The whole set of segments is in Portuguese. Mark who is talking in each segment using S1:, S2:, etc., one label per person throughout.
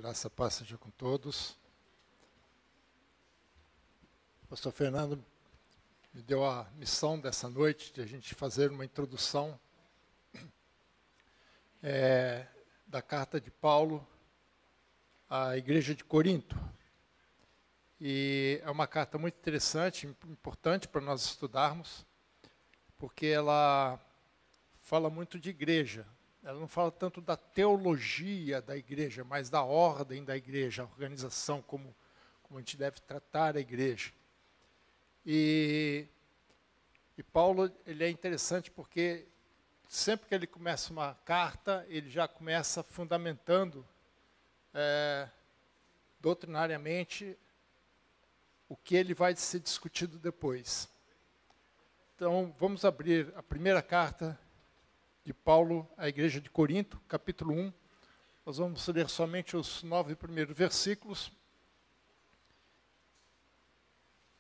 S1: Graça e paz seja com todos. O pastor Fernando me deu a missão dessa noite de a gente fazer uma introdução da carta de Paulo à igreja de Corinto. E é uma carta muito interessante, importante para nós estudarmos, porque ela fala muito de igreja. Ela não fala tanto da teologia da igreja, mas da ordem da igreja, a organização, como a gente deve tratar a igreja. E Paulo, ele é interessante porque sempre que ele começa uma carta, ele já começa fundamentando doutrinariamente o que ele vai ser discutido depois. Então, vamos abrir a primeira carta de Paulo à igreja de Corinto, capítulo 1. Nós vamos ler somente os 9 primeiros versículos.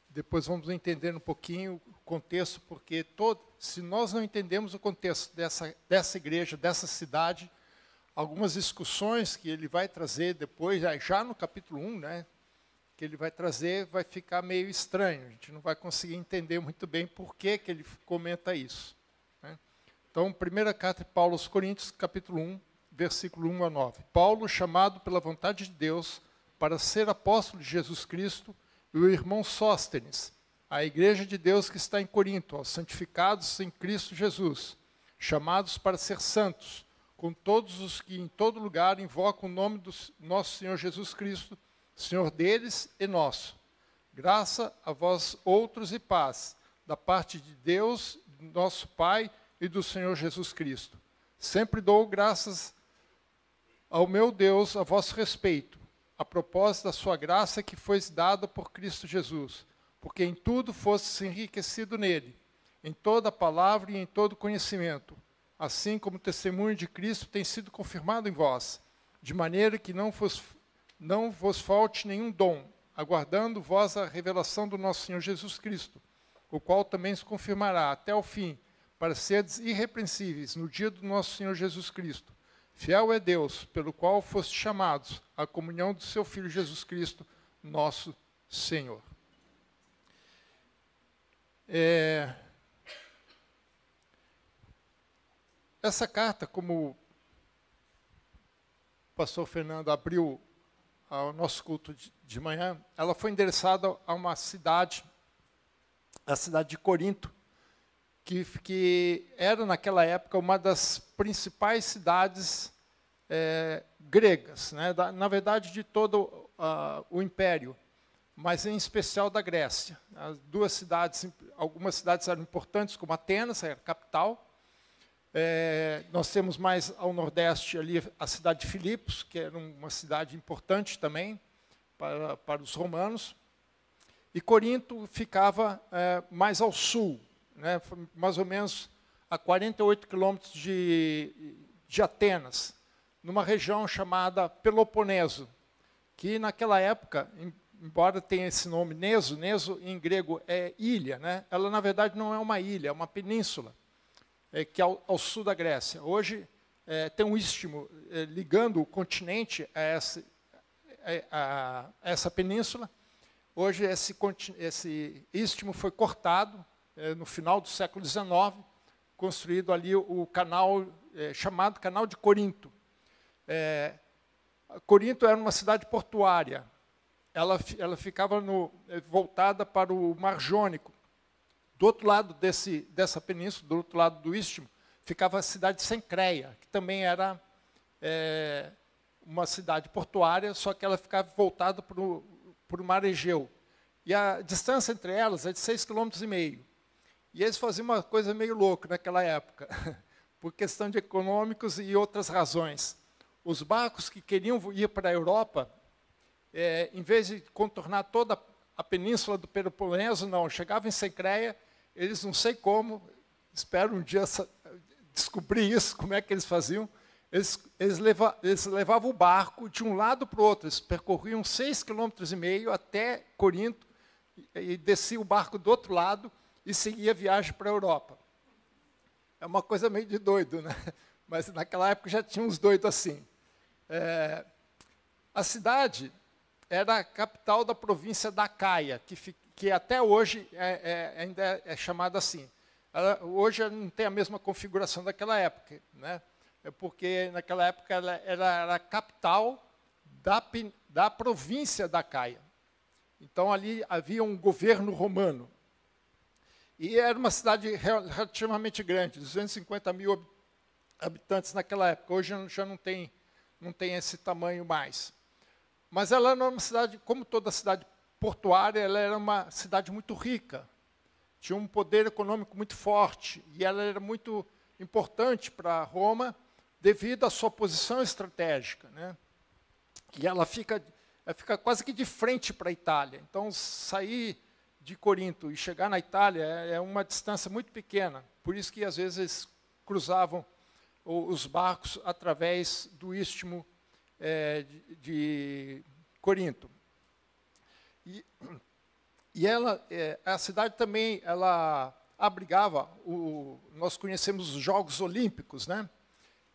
S1: Depois vamos entender um pouquinho o contexto, porque se nós não entendemos o contexto dessa igreja, dessa cidade, algumas discussões que ele vai trazer depois, já no capítulo 1, né, que ele vai trazer, vai ficar meio estranho. A gente não vai conseguir entender muito bem por que ele comenta isso. Então, primeira carta de Paulo aos Coríntios, capítulo 1, versículo 1 a 9. Paulo, chamado pela vontade de Deus para ser apóstolo de Jesus Cristo, e o irmão Sóstenes, a igreja de Deus que está em Corinto, aos santificados em Cristo Jesus, chamados para ser santos, com todos os que em todo lugar invocam o nome do nosso Senhor Jesus Cristo, Senhor deles e nosso. Graça a vós outros e paz, da parte de Deus, nosso Pai, e do Senhor Jesus Cristo. Sempre dou graças ao meu Deus a vosso respeito, a propósito da sua graça que foi dada por Cristo Jesus, porque em tudo fostes enriquecido nele, em toda palavra e em todo conhecimento, assim como o testemunho de Cristo tem sido confirmado em vós, de maneira que não vos falte nenhum dom, aguardando vós a revelação do nosso Senhor Jesus Cristo, o qual também se confirmará até o fim, para seres irrepreensíveis no dia do nosso Senhor Jesus Cristo. Fiel é Deus, pelo qual foste chamados à comunhão do seu Filho Jesus Cristo, nosso Senhor. Essa carta, como o pastor Fernando abriu ao nosso culto de manhã, ela foi endereçada a uma cidade, a cidade de Corinto, que era, naquela época, uma das principais cidades gregas, né? Na verdade, de todo o Império, mas em especial da Grécia. As duas cidades, algumas cidades eram importantes, como Atenas, era a capital. Nós temos mais ao nordeste ali a cidade de Filipos, que era uma cidade importante também para os romanos. E Corinto ficava mais ao sul, né, mais ou menos a 48 quilômetros de Atenas, numa região chamada Peloponeso, que naquela época, embora tenha esse nome Neso em grego é ilha, né, ela na verdade não é uma ilha, é uma península, que é ao sul da Grécia. Hoje tem um istmo ligando o continente a essa península. Hoje esse istmo foi cortado, no final do século XIX, construído ali o canal, chamado Canal de Corinto. Corinto era uma cidade portuária. Ela ficava voltada para o Mar Jônico. Do outro lado dessa península, do outro lado do istmo, ficava a cidade de Cencreia, que também era uma cidade portuária, só que ela ficava voltada para o Mar Egeu. E a distância entre elas é de 6,5 km. E eles faziam uma coisa meio louca naquela época, por questão de econômicos e outras razões. Os barcos que queriam ir para a Europa, em vez de contornar toda a península do Peloponeso, não, chegavam em Cencreia, eles não sei como, espero um dia descobrir isso, como é que eles faziam, eles levavam o barco de um lado para o outro, eles percorriam 6,5 km até Corinto, e descia o barco do outro lado, e seguia a viagem para a Europa. É uma coisa meio de doido, né? Mas naquela época já tinha uns doidos assim. A cidade era a capital da província da Acaia, que até hoje ainda é chamada assim. Hoje não tem a mesma configuração daquela época, né? Porque naquela época ela era a capital da província da Acaia. Então ali havia um governo romano. E era uma cidade relativamente grande, 250 mil habitantes naquela época. Hoje já não tem esse tamanho mais. Mas ela era uma cidade, como toda cidade portuária, ela era uma cidade muito rica. Tinha um poder econômico muito forte. E ela era muito importante para Roma, devido à sua posição estratégica, né? E ela fica quase que de frente para a Itália. Então, sair de Corinto e chegar na Itália é uma distância muito pequena. Por isso que, às vezes, cruzavam os barcos através do istmo de Corinto. E a cidade também ela abrigava, nós conhecemos os Jogos Olímpicos, né?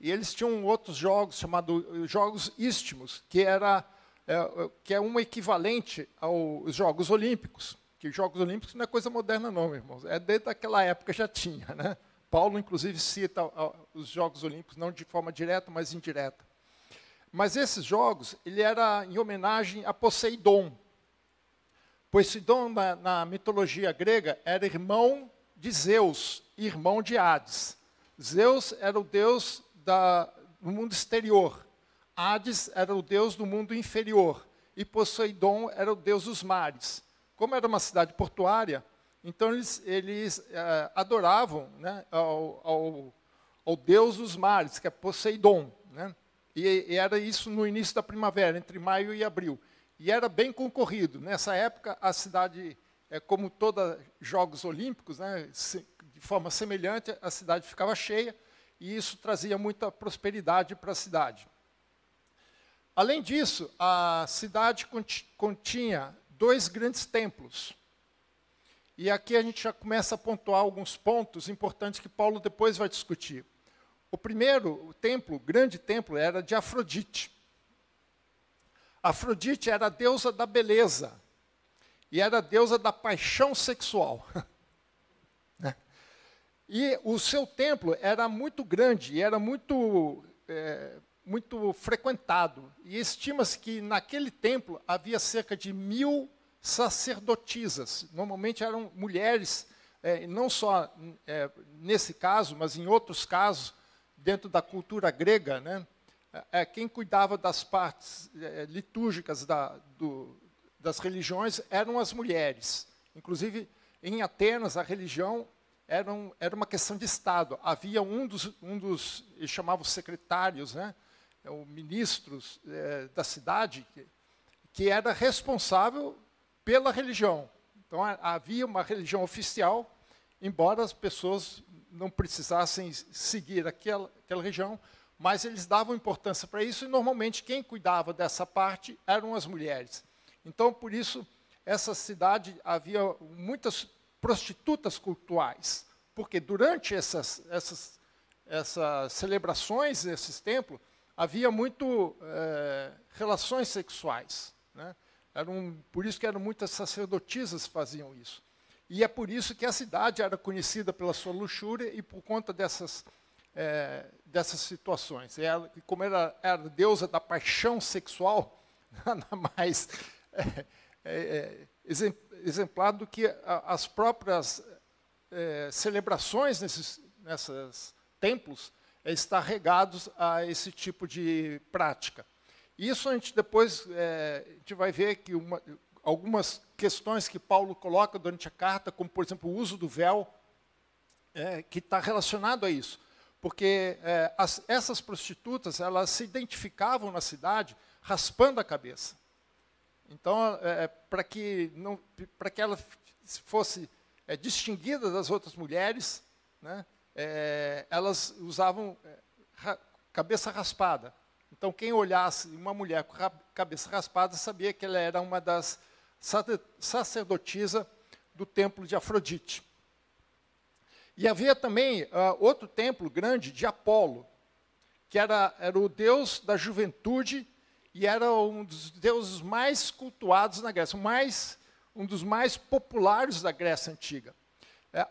S1: E eles tinham outros jogos chamados Jogos Istmos, que é um equivalente aos Jogos Olímpicos. Que Jogos Olímpicos não é coisa moderna não, meus irmãos. Desde aquela época já tinha, né? Paulo, inclusive, cita os Jogos Olímpicos, não de forma direta, mas indireta. Mas esses jogos, ele era em homenagem a Poseidon. Poseidon, na mitologia grega, era irmão de Zeus, irmão de Hades. Zeus era o deus do mundo exterior. Hades era o deus do mundo inferior. E Poseidon era o deus dos mares. Como era uma cidade portuária, então eles adoravam, né, ao deus dos mares, que é Poseidon, né? E era isso no início da primavera, entre maio e abril. E era bem concorrido. Nessa época, a cidade, como todos Jogos Olímpicos, né, de forma semelhante, a cidade ficava cheia, e isso trazia muita prosperidade para a cidade. Além disso, a cidade continha 2 grandes templos. E aqui a gente já começa a pontuar alguns pontos importantes que Paulo depois vai discutir. O primeiro templo, o grande templo, era de Afrodite. Afrodite era a deusa da beleza e era a deusa da paixão sexual. E o seu templo era muito grande e era muito frequentado. E estima-se que naquele templo havia cerca de 1000 sacerdotisas. Normalmente eram mulheres, não só nesse caso, mas em outros casos, dentro da cultura grega, né? Quem cuidava das partes litúrgicas das religiões eram as mulheres. Inclusive, em Atenas, a religião era uma questão de Estado. Havia um dos eles chamavam secretários, né? Os ministros da cidade, que era responsável pela religião. Então, havia uma religião oficial, embora as pessoas não precisassem seguir aquela região, mas eles davam importância para isso, e normalmente quem cuidava dessa parte eram as mulheres. Então, por isso, essa cidade havia muitas prostitutas cultuais, porque durante essas celebrações nesses templos, havia muito relações sexuais, né? Por isso que eram muitas sacerdotisas que faziam isso. E é por isso que a cidade era conhecida pela sua luxúria e por conta dessas situações. Como era deusa da paixão sexual, nada mais exemplar do que as próprias celebrações nesses templos estar regados a esse tipo de prática. Isso a gente depois a gente vai ver que algumas questões que Paulo coloca durante a carta, como, por exemplo, o uso do véu, que está relacionado a isso. Porque essas prostitutas, elas se identificavam na cidade raspando a cabeça. Então, para que ela fosse distinguida das outras mulheres, né, elas usavam cabeça raspada. Então, quem olhasse uma mulher com cabeça raspada sabia que ela era uma das sacerdotisas do templo de Afrodite. E havia também outro templo grande de Apolo, que era o deus da juventude e era um dos deuses mais cultuados na Grécia, um dos mais populares da Grécia Antiga.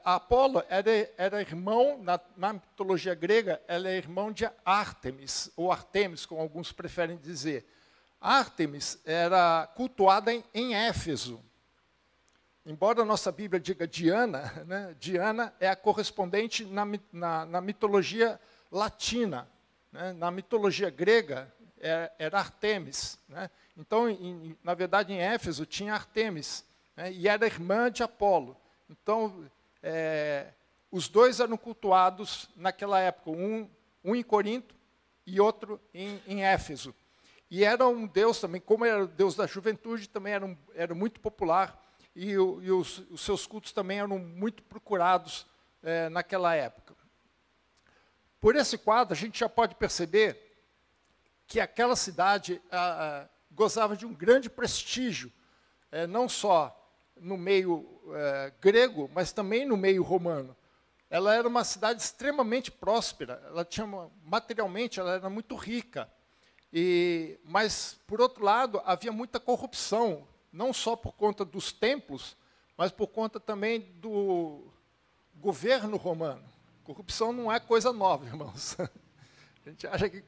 S1: Apolo era irmão, na mitologia grega, ela é irmão de Ártemis, ou Artemis, como alguns preferem dizer. Ártemis era cultuada em Éfeso. Embora a nossa Bíblia diga Diana, né, Diana é a correspondente na mitologia latina. Né, na mitologia grega, era Artemis. Né, então, na verdade, em Éfeso tinha Artemis, né, e era irmã de Apolo. Então, os dois eram cultuados naquela época, um em Corinto e outro em Éfeso. E era um deus também, como era o deus da juventude, também era muito popular, e os seus cultos também eram muito procurados naquela época. Por esse quadro, a gente já pode perceber que aquela cidade gozava de um grande prestígio, não só no meio grego, mas também no meio romano. Ela era uma cidade extremamente próspera, materialmente ela era muito rica, mas, por outro lado, havia muita corrupção, não só por conta dos templos, mas por conta também do governo romano. Corrupção não é coisa nova, irmãos. A gente acha que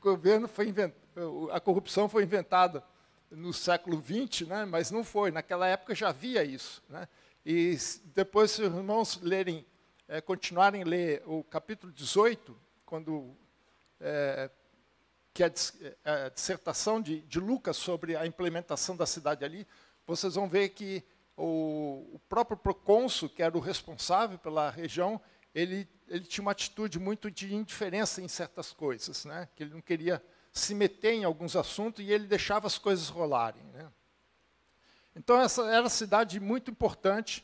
S1: a corrupção foi inventada no século XX, né? Mas não foi. Naquela época já havia isso. Né? E depois, se os irmãos continuarem a ler o capítulo 18, que é a dissertação de Lucas sobre a implementação da cidade ali, vocês vão ver que o próprio procônsul, que era o responsável pela região, ele tinha uma atitude muito de indiferença em certas coisas, né? Que ele não queria se meter em alguns assuntos e ele deixava as coisas rolarem. Né? Então, essa era uma cidade muito importante,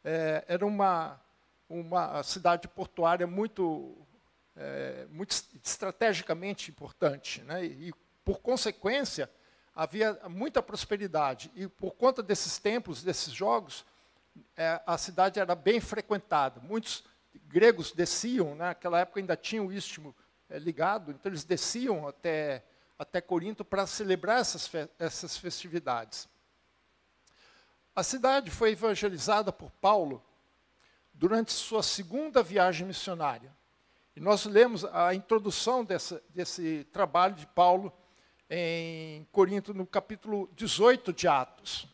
S1: era uma cidade portuária muito estrategicamente importante. Né? E, por consequência, havia muita prosperidade. E, por conta desses templos, desses jogos, a cidade era bem frequentada. Muitos gregos desciam, né? Naquela época ainda tinha o istmo ligado, então eles desciam até Corinto para celebrar essas festividades. A cidade foi evangelizada por Paulo durante sua segunda viagem missionária. E nós lemos a introdução desse trabalho de Paulo em Corinto, no capítulo 18 de Atos.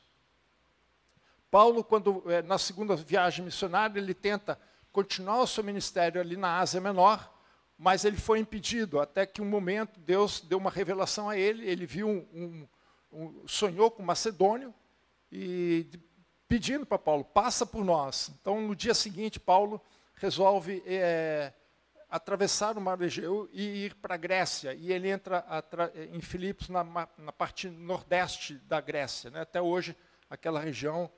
S1: Paulo, na segunda viagem missionária, ele tenta continuar o seu ministério ali na Ásia Menor, mas ele foi impedido, até que um momento Deus deu uma revelação a ele, ele viu sonhou com Macedônio, e pedindo para Paulo, passa por nós. Então, no dia seguinte, Paulo resolve atravessar o Mar Egeu e ir para a Grécia. E ele entra em Filipos, na parte nordeste da Grécia. Né? Até hoje, aquela região,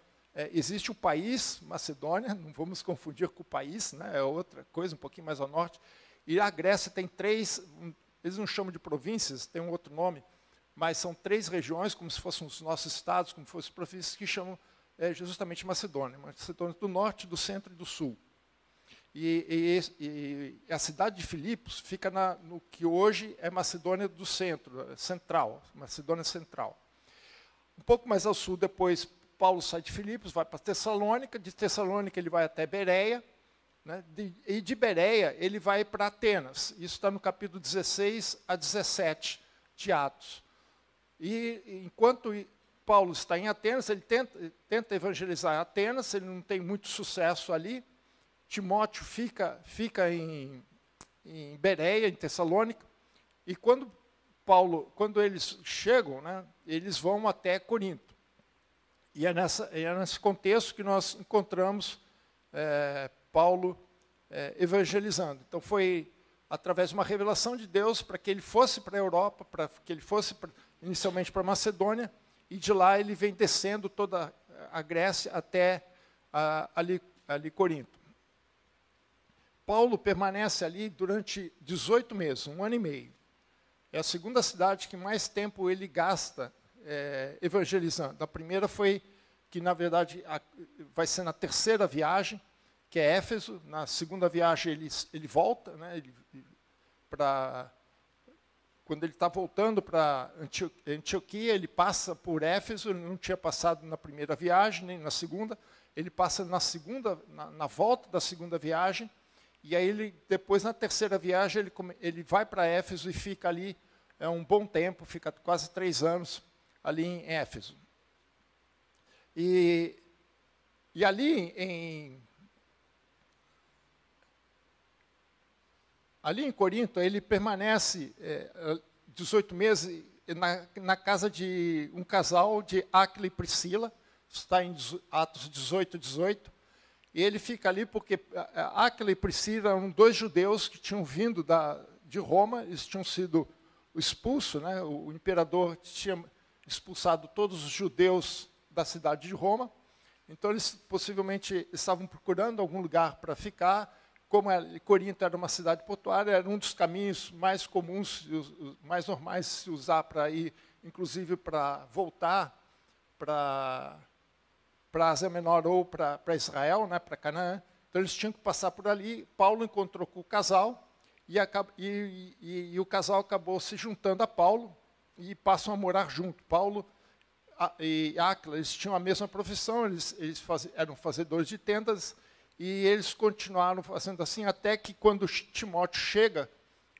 S1: existe o país Macedônia, não vamos confundir com o país, né? É outra coisa, um pouquinho mais ao norte. E a Grécia tem eles não chamam de províncias, tem um outro nome, mas são 3 regiões, como se fossem os nossos estados, como se fossem províncias, que chamam justamente Macedônia. Macedônia do norte, do centro e do sul. E a cidade de Filipos fica no que hoje é Macedônia do central, Macedônia Central. Um pouco mais ao sul, depois, Paulo sai de Filipos, vai para Tessalônica, de Tessalônica ele vai até Bereia, né? E de Bereia ele vai para Atenas. Isso está no capítulo 16 a 17 de Atos. E enquanto Paulo está em Atenas, ele tenta evangelizar Atenas, ele não tem muito sucesso ali. Timóteo fica em Bereia, em Tessalônica, e quando eles chegam, né, eles vão até Corinto. E é nesse contexto que nós encontramos Paulo evangelizando. Então, foi através de uma revelação de Deus para que ele fosse para a Europa, para que ele fosse inicialmente para a Macedônia, e de lá ele vem descendo toda a Grécia até ali Corinto. Paulo permanece ali durante 18 meses, 1 ano e meio. É a segunda cidade que mais tempo ele gasta evangelizando. A primeira foi que, na verdade, vai ser na terceira viagem, que é Éfeso. Na segunda viagem ele volta, né, quando ele está voltando para Antioquia, ele passa por Éfeso, ele não tinha passado na primeira viagem, nem na segunda, ele passa na volta da segunda viagem, e aí depois na terceira viagem ele vai para Éfeso e fica ali um bom tempo, fica quase 3 anos ali em Éfeso. E ali em Corinto, ele permanece 18 meses na casa de um casal de Áquila e Priscila, está em Atos 18. E ele fica ali porque Áquila e Priscila eram 2 judeus que tinham vindo de Roma, eles tinham sido expulsos, né? O imperador tinha expulsado todos os judeus da cidade de Roma, então eles possivelmente estavam procurando algum lugar para ficar. Como Corinto era uma cidade portuária, era um dos caminhos mais comuns, mais normais de se usar para ir, inclusive para voltar para a Ásia Menor ou para Israel, né, para Canaã. Então eles tinham que passar por ali. Paulo encontrou com o casal e o casal acabou se juntando a Paulo e passam a morar junto. Paulo e Áquila, eles tinham a mesma profissão, eles eram fazedores de tendas, e eles continuaram fazendo assim, até que quando Timóteo chega,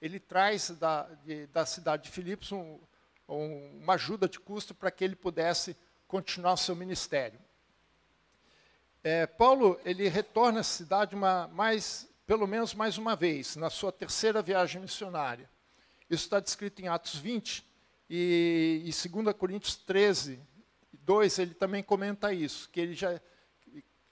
S1: ele traz da cidade de Filipos uma ajuda de custo para que ele pudesse continuar o seu ministério. Paulo ele retorna à cidade pelo menos mais uma vez, na sua terceira viagem missionária. Isso está descrito em Atos 20, e 2 Coríntios 13, 2, ele também comenta isso, que ele já...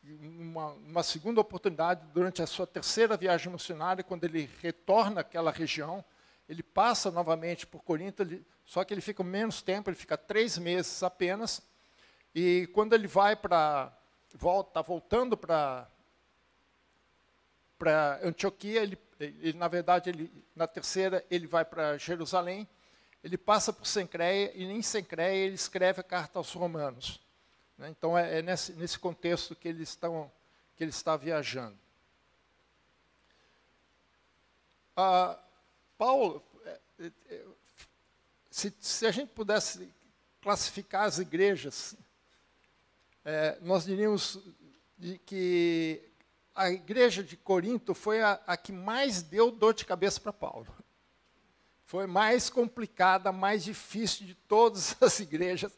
S1: Uma segunda oportunidade, durante a sua terceira viagem missionária, quando ele retorna àquela região, ele passa novamente por Corinto, só que ele fica menos tempo, ele fica 3 meses apenas, e quando ele vai voltando para Antioquia, na verdade, na terceira, ele vai para Jerusalém, ele passa por Cencreia, e em Cencreia ele escreve a carta aos Romanos. Então, é nesse contexto que ele está viajando. Paulo, se a gente pudesse classificar as igrejas, nós diríamos que a igreja de Corinto foi a que mais deu dor de cabeça para Paulo. Foi mais complicada, mais difícil de todas as igrejas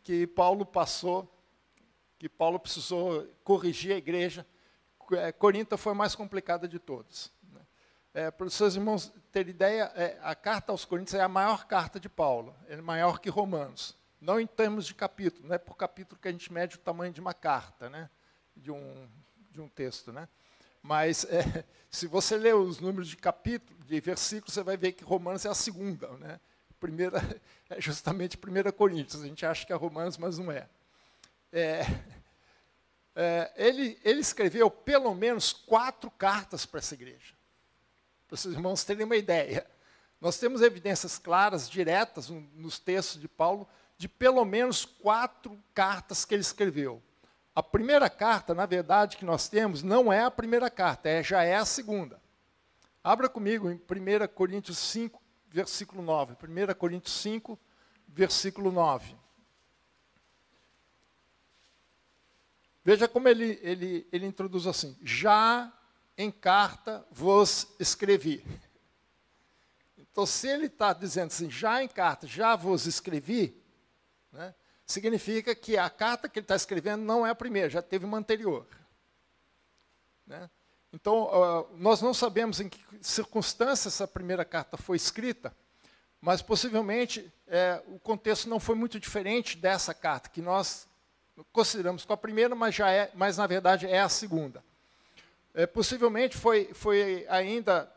S1: que Paulo passou, que Paulo precisou corrigir a igreja. Corinto foi a mais complicada de todas. Para os seus irmãos terem ideia, a carta aos Coríntios é a maior carta de Paulo, é maior que Romanos. Não em termos de capítulo, não é por capítulo que a gente mede o tamanho de uma carta, né? de um texto. Né? Mas se você ler os números de capítulo, de versículos, você vai ver que Romanos é a segunda, né? Primeira é justamente 1 Coríntios. A gente acha que é Romanos, mas não é. Ele escreveu pelo menos 4 cartas para essa igreja. Para os irmãos terem uma ideia. Nós temos evidências claras, diretas, nos textos de Paulo, de pelo menos 4 cartas que ele escreveu. A primeira carta, na verdade, que nós temos, não é a primeira carta, já é a segunda. Abra comigo em 1 Coríntios 5, versículo 9. 1 Coríntios 5, versículo 9. Veja como ele introduz assim: já em carta vos escrevi. Então, se ele está dizendo assim, já em carta, já vos escrevi, né, significa que a carta que ele está escrevendo não é a primeira, já teve uma anterior. Né? Então, nós não sabemos em que circunstâncias essa primeira carta foi escrita, mas possivelmente o contexto não foi muito diferente dessa carta, que nós consideramos com a primeira, mas na verdade é a segunda. Possivelmente foi ainda,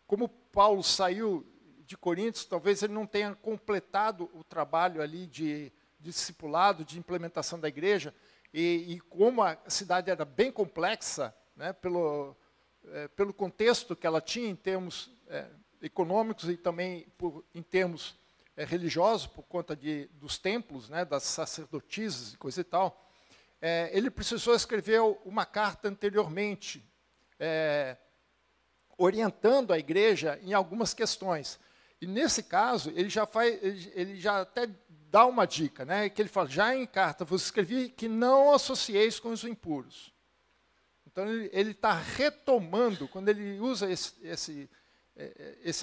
S1: como Paulo saiu de Corinto, talvez ele não tenha completado o trabalho ali de discipulado, de implementação da igreja, e como a cidade era bem complexa, né, pelo contexto que ela tinha em termos econômicos e também em termos religiosos, por conta dos templos, né, das sacerdotisas e coisa e tal, ele precisou escrever uma carta anteriormente, orientando a igreja em algumas questões. E nesse caso, ele já até dá uma dica, né? Que ele fala, já em carta vos escrevi que não associeis com os impuros. Então, ele está retomando, quando ele usa esse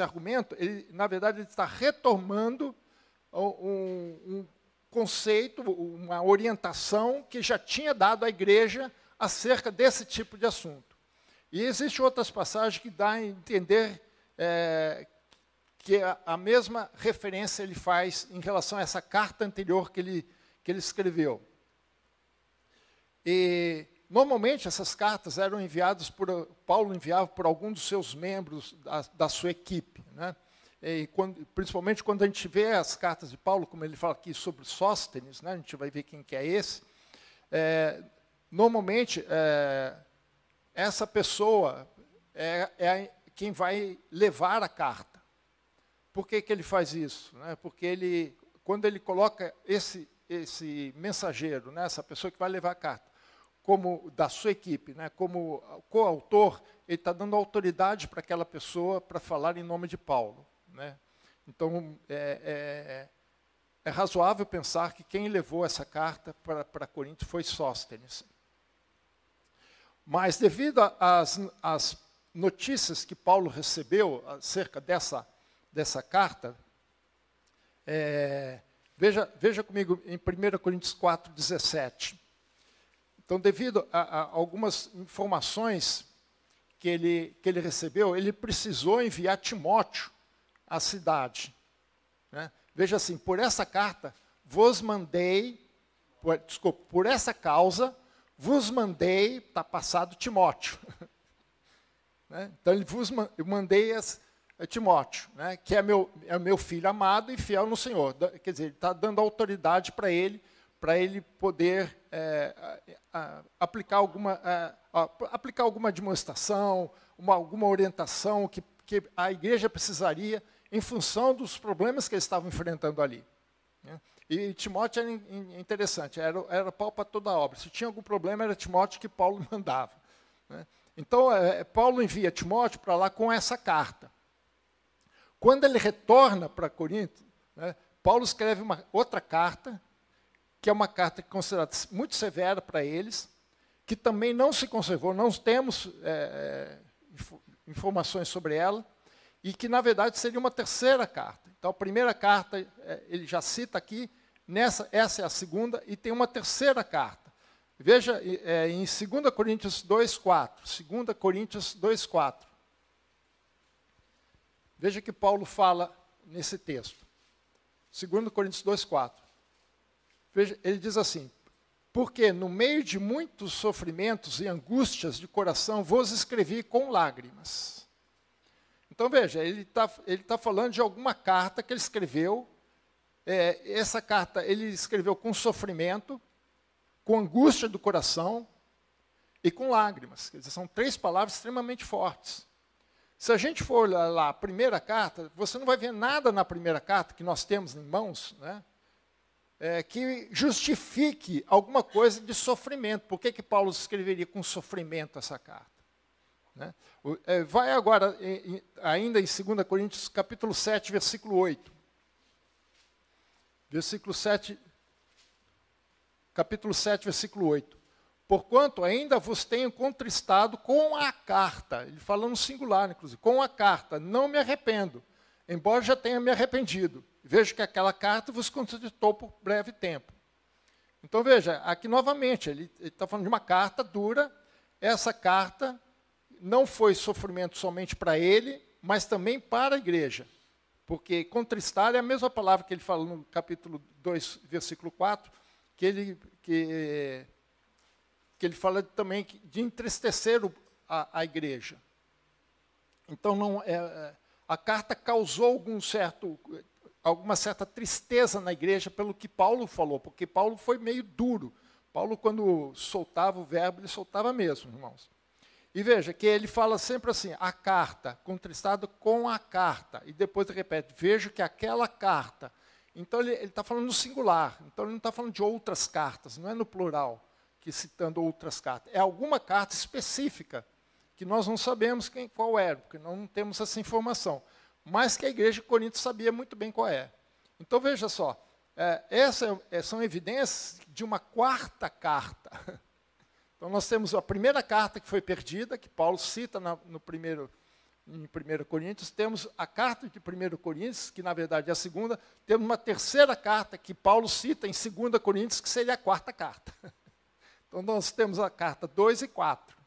S1: argumento, na verdade, ele está retomando um conceito, uma orientação que já tinha dado à igreja acerca desse tipo de assunto. E existem outras passagens que dão a entender que a mesma referência ele faz em relação a essa carta anterior que ele escreveu. E, normalmente, essas cartas eram enviadas Paulo enviava por algum dos seus membros da sua equipe, né? E principalmente quando a gente vê as cartas de Paulo, como ele fala aqui sobre Sóstenes, né? A gente vai ver quem que é esse. Normalmente, essa pessoa é quem vai levar a carta. Por que ele faz isso? Né? Porque quando ele coloca esse mensageiro, né? Essa pessoa que vai levar a carta, como da sua equipe, né? Como coautor, ele está dando autoridade para aquela pessoa para falar em nome de Paulo. Né? Então, é razoável pensar que quem levou essa carta para Corinto foi Sóstenes. Mas, devido às notícias que Paulo recebeu acerca dessa carta, veja comigo em 1 Coríntios 4:17. Então, devido a algumas informações que ele recebeu, ele precisou enviar Timóteo à cidade. Né? Veja assim, por essa carta, vos mandei, por essa causa, vos mandei, está passado Timóteo. Né? Então, eu mandei a Timóteo, né? Que é meu filho amado e fiel no Senhor. Quer dizer, ele está dando autoridade para ele poder aplicar alguma demonstração, alguma orientação que a igreja precisaria em função dos problemas que eles estavam enfrentando ali. Né? E Timóteo era interessante, era pau para toda a obra. Se tinha algum problema, era Timóteo que Paulo mandava. Né? Então, Paulo envia Timóteo para lá com essa carta. Quando ele retorna para Corinto, né, Paulo escreve uma outra carta, que é uma carta considerada muito severa para eles, que também não se conservou, não temos informações sobre ela, e que, na verdade, seria uma terceira carta. Então, a primeira carta, ele já cita aqui, essa é a segunda, e tem uma terceira carta. Veja em 2 Coríntios 2:4. 2 Coríntios 2:4. Veja que Paulo fala nesse texto. 2 Coríntios 2:4. Veja, ele diz assim, porque no meio de muitos sofrimentos e angústias de coração vos escrevi com lágrimas. Então, veja, ele tá falando de alguma carta que ele escreveu. Essa carta ele escreveu com sofrimento, com angústia do coração e com lágrimas. Quer dizer, são três palavras extremamente fortes. Se a gente for olhar lá a primeira carta, você não vai ver nada na primeira carta que nós temos em mãos, né, que justifique alguma coisa de sofrimento. Por que Paulo escreveria com sofrimento essa carta? Né? Vai agora, ainda em 2 Coríntios, capítulo 7, versículo 8. Versículo 7, capítulo 7, versículo 8. Porquanto ainda vos tenho contristado com a carta, ele fala no singular, inclusive, com a carta, não me arrependo, embora já tenha me arrependido. Vejo que aquela carta vos contristou por breve tempo. Então, veja, aqui novamente, ele está falando de uma carta dura. Essa carta não foi sofrimento somente para ele, mas também para a igreja. Porque contristar é a mesma palavra que ele fala no capítulo 2, versículo 4, que ele fala também de entristecer a igreja. Então, a carta causou alguma certa tristeza na igreja pelo que Paulo falou, porque Paulo foi meio duro. Paulo, quando soltava o verbo, ele soltava mesmo, irmãos. E veja que ele fala sempre assim, a carta, contristado com a carta. E depois ele repete, vejo que aquela carta. Então, ele está falando no singular. Então, ele não está falando de outras cartas, não é no plural, que citando outras cartas. É alguma carta específica, que nós não sabemos qual era, porque não temos essa informação. mas que a igreja de Corinto sabia muito bem qual é. Então, veja só, são evidências de uma quarta carta. Então, nós temos a primeira carta que foi perdida, que Paulo cita em 1 Coríntios, temos a carta de 1 Coríntios, que na verdade é a segunda, temos uma terceira carta que Paulo cita em 2 Coríntios, que seria a quarta carta. Então, nós temos a carta 2 e 4,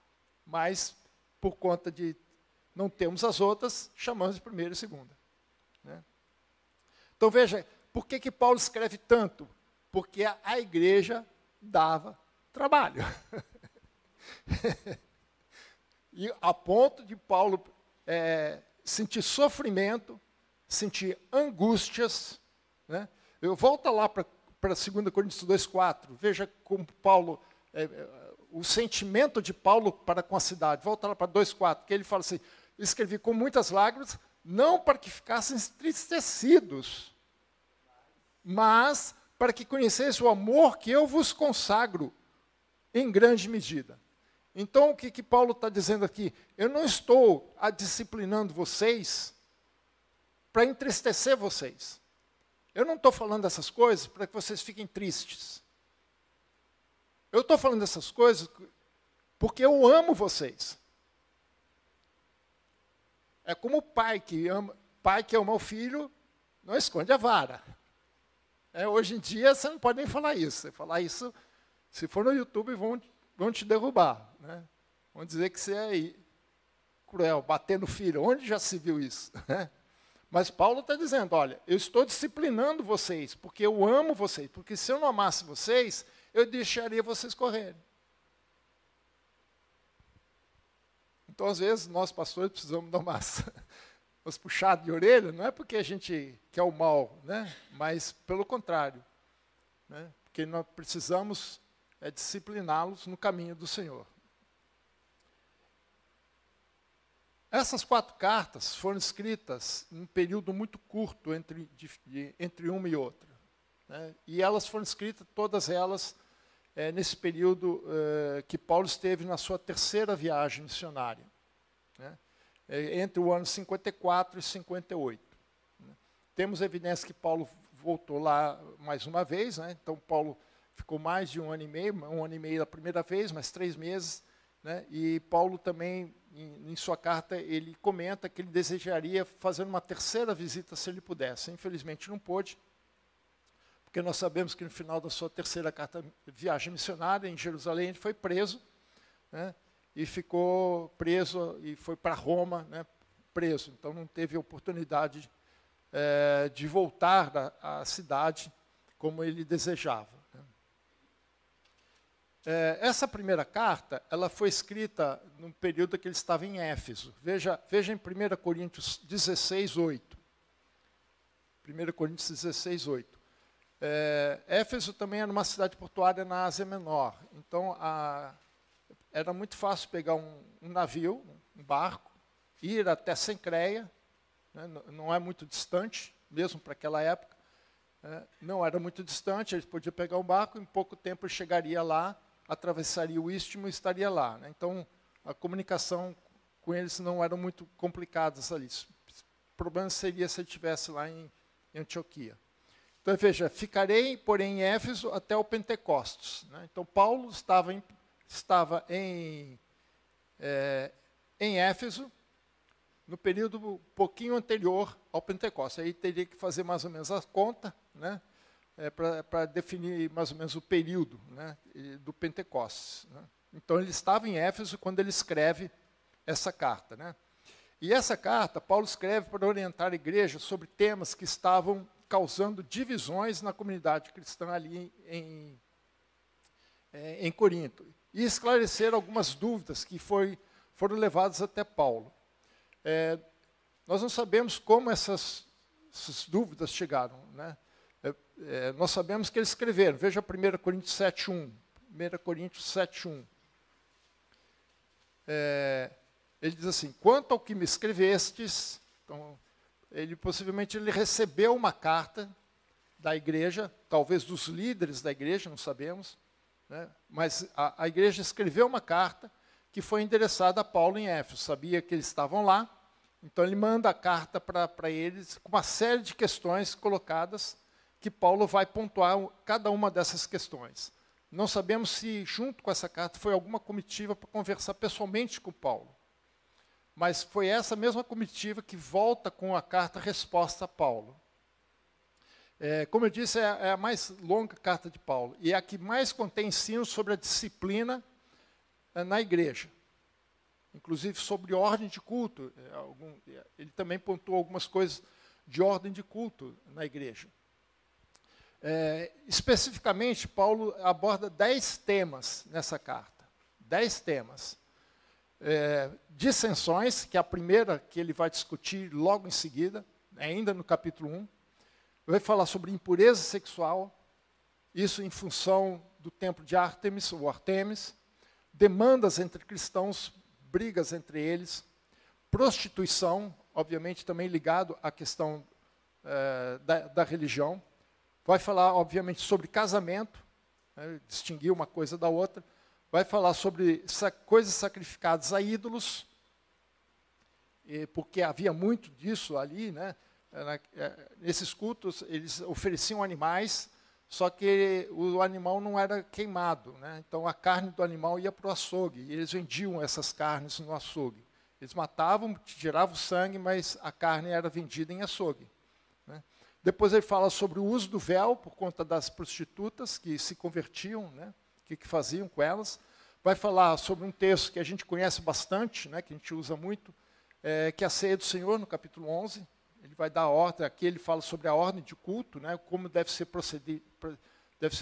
S1: mas por conta de não termos as outras, chamamos de primeira e segunda. Né? Então, veja, por que Paulo escreve tanto? Porque a igreja dava trabalho. E a ponto de Paulo sentir sofrimento, sentir angústias. Né? Eu volto lá para 2 Coríntios 2,4. Veja como Paulo, o sentimento de Paulo para com a cidade. Volta lá para 2,4, que ele fala assim, escrevi com muitas lágrimas, não para que ficassem entristecidos, mas para que conhecessem o amor que eu vos consagro em grande medida. Então, o que Paulo está dizendo aqui? Eu não estou disciplinando vocês para entristecer vocês. Eu não estou falando essas coisas para que vocês fiquem tristes. Eu estou falando essas coisas porque eu amo vocês. É como o pai que ama o filho, não esconde a vara. Hoje em dia, você não pode nem falar isso. Você falar isso, se for no YouTube, vão te derrubar. Né? Vão dizer que você é cruel, bater no filho. Onde já se viu isso? Mas Paulo está dizendo, olha, eu estou disciplinando vocês, porque eu amo vocês. Porque se eu não amasse vocês, eu deixaria vocês correrem. Então, às vezes, nós pastores precisamos dar umas puxadas de orelha, não é porque a gente quer o mal, né? Mas pelo contrário. Né? Porque nós precisamos discipliná-los no caminho do Senhor. Essas 4 cartas foram escritas em um período muito curto entre uma e outra. Né? E elas foram escritas, todas elas, nesse período que Paulo esteve na sua 3ª viagem missionária, né? Entre o ano 54 e 58. Né? Temos evidência que Paulo voltou lá mais uma vez, né? Então Paulo ficou mais de 1 ano e meio da primeira vez, mais 3 meses, né? E Paulo também, em sua carta, ele comenta que ele desejaria fazer uma 3ª visita se ele pudesse. Infelizmente não pôde, porque nós sabemos que no final da sua 3ª viagem missionária, em Jerusalém, ele foi preso, né? E ficou preso e foi para Roma, né? Preso. Então não teve oportunidade de voltar à cidade como ele desejava. Né? Essa primeira carta, ela foi escrita no período que ele estava em Éfeso. Veja em 1 Coríntios 16, 8. 1 Coríntios 16, 8. Éfeso também era uma cidade portuária na Ásia Menor. Então, era muito fácil pegar um navio, um barco, ir até Cencreia, né, não é muito distante, mesmo para aquela época. Não era muito distante, eles podiam pegar um barco, em pouco tempo ele chegaria lá, atravessaria o istmo e estaria lá. Né? Então, a comunicação com eles não era muito complicada ali. O problema seria se ele estivesse lá em Antioquia. Então, veja, ficarei, porém, em Éfeso até o Pentecostes. Né? Então, Paulo estava em Éfeso no período um pouquinho anterior ao Pentecostes. Aí teria que fazer mais ou menos a conta, né? Para definir mais ou menos o período, né, do Pentecostes. Né? Então, ele estava em Éfeso quando ele escreve essa carta. Né? E essa carta, Paulo escreve para orientar a igreja sobre temas que estavam causando divisões na comunidade cristã ali em Corinto. E esclarecer algumas dúvidas que foram levadas até Paulo. Nós não sabemos como essas dúvidas chegaram. Né? Nós sabemos que eles escreveram. Veja 1 Coríntios 7:1. 1 Coríntios 7:1. Ele diz assim, quanto ao que me escrevestes, então, possivelmente ele recebeu uma carta da igreja, talvez dos líderes da igreja, não sabemos, né? Mas a igreja escreveu uma carta que foi endereçada a Paulo em Éfeso. Sabia que eles estavam lá, Então, ele manda a carta para eles com uma série de questões colocadas, que Paulo vai pontuar cada uma dessas questões. Não sabemos se, junto com essa carta, foi alguma comitiva para conversar pessoalmente com Paulo. Mas foi essa mesma comitiva que volta com a carta-resposta a Paulo. Como eu disse, é a mais longa carta de Paulo, e é a que mais contém ensino sobre a disciplina na igreja. Inclusive sobre ordem de culto. Ele também pontuou algumas coisas de ordem de culto na igreja. Especificamente, Paulo aborda 10 temas nessa carta. 10 temas. Dissensões, que é a primeira que ele vai discutir logo em seguida, ainda no capítulo 1. Vai falar sobre impureza sexual, isso em função do templo de Ártemis, ou Artemis. Demandas entre cristãos, brigas entre eles. Prostituição, obviamente também ligado à questão da religião. Vai falar, obviamente, sobre casamento, né, distinguir uma coisa da outra. Vai falar sobre coisas sacrificadas a ídolos, porque havia muito disso ali, né? Nesses cultos, eles ofereciam animais, só que o animal não era queimado, né? Então, a carne do animal ia para o açougue, e eles vendiam essas carnes no açougue. Eles matavam, tiravam o sangue, mas a carne era vendida em açougue. Depois ele fala sobre o uso do véu, por conta das prostitutas que se convertiam, né? O que faziam com elas. Vai falar sobre um texto que a gente conhece bastante, né? Que a gente usa muito, que é a ceia do Senhor, no capítulo 11. Ele vai dar a ordem, aqui ele fala sobre a ordem de culto, né? Como deve ser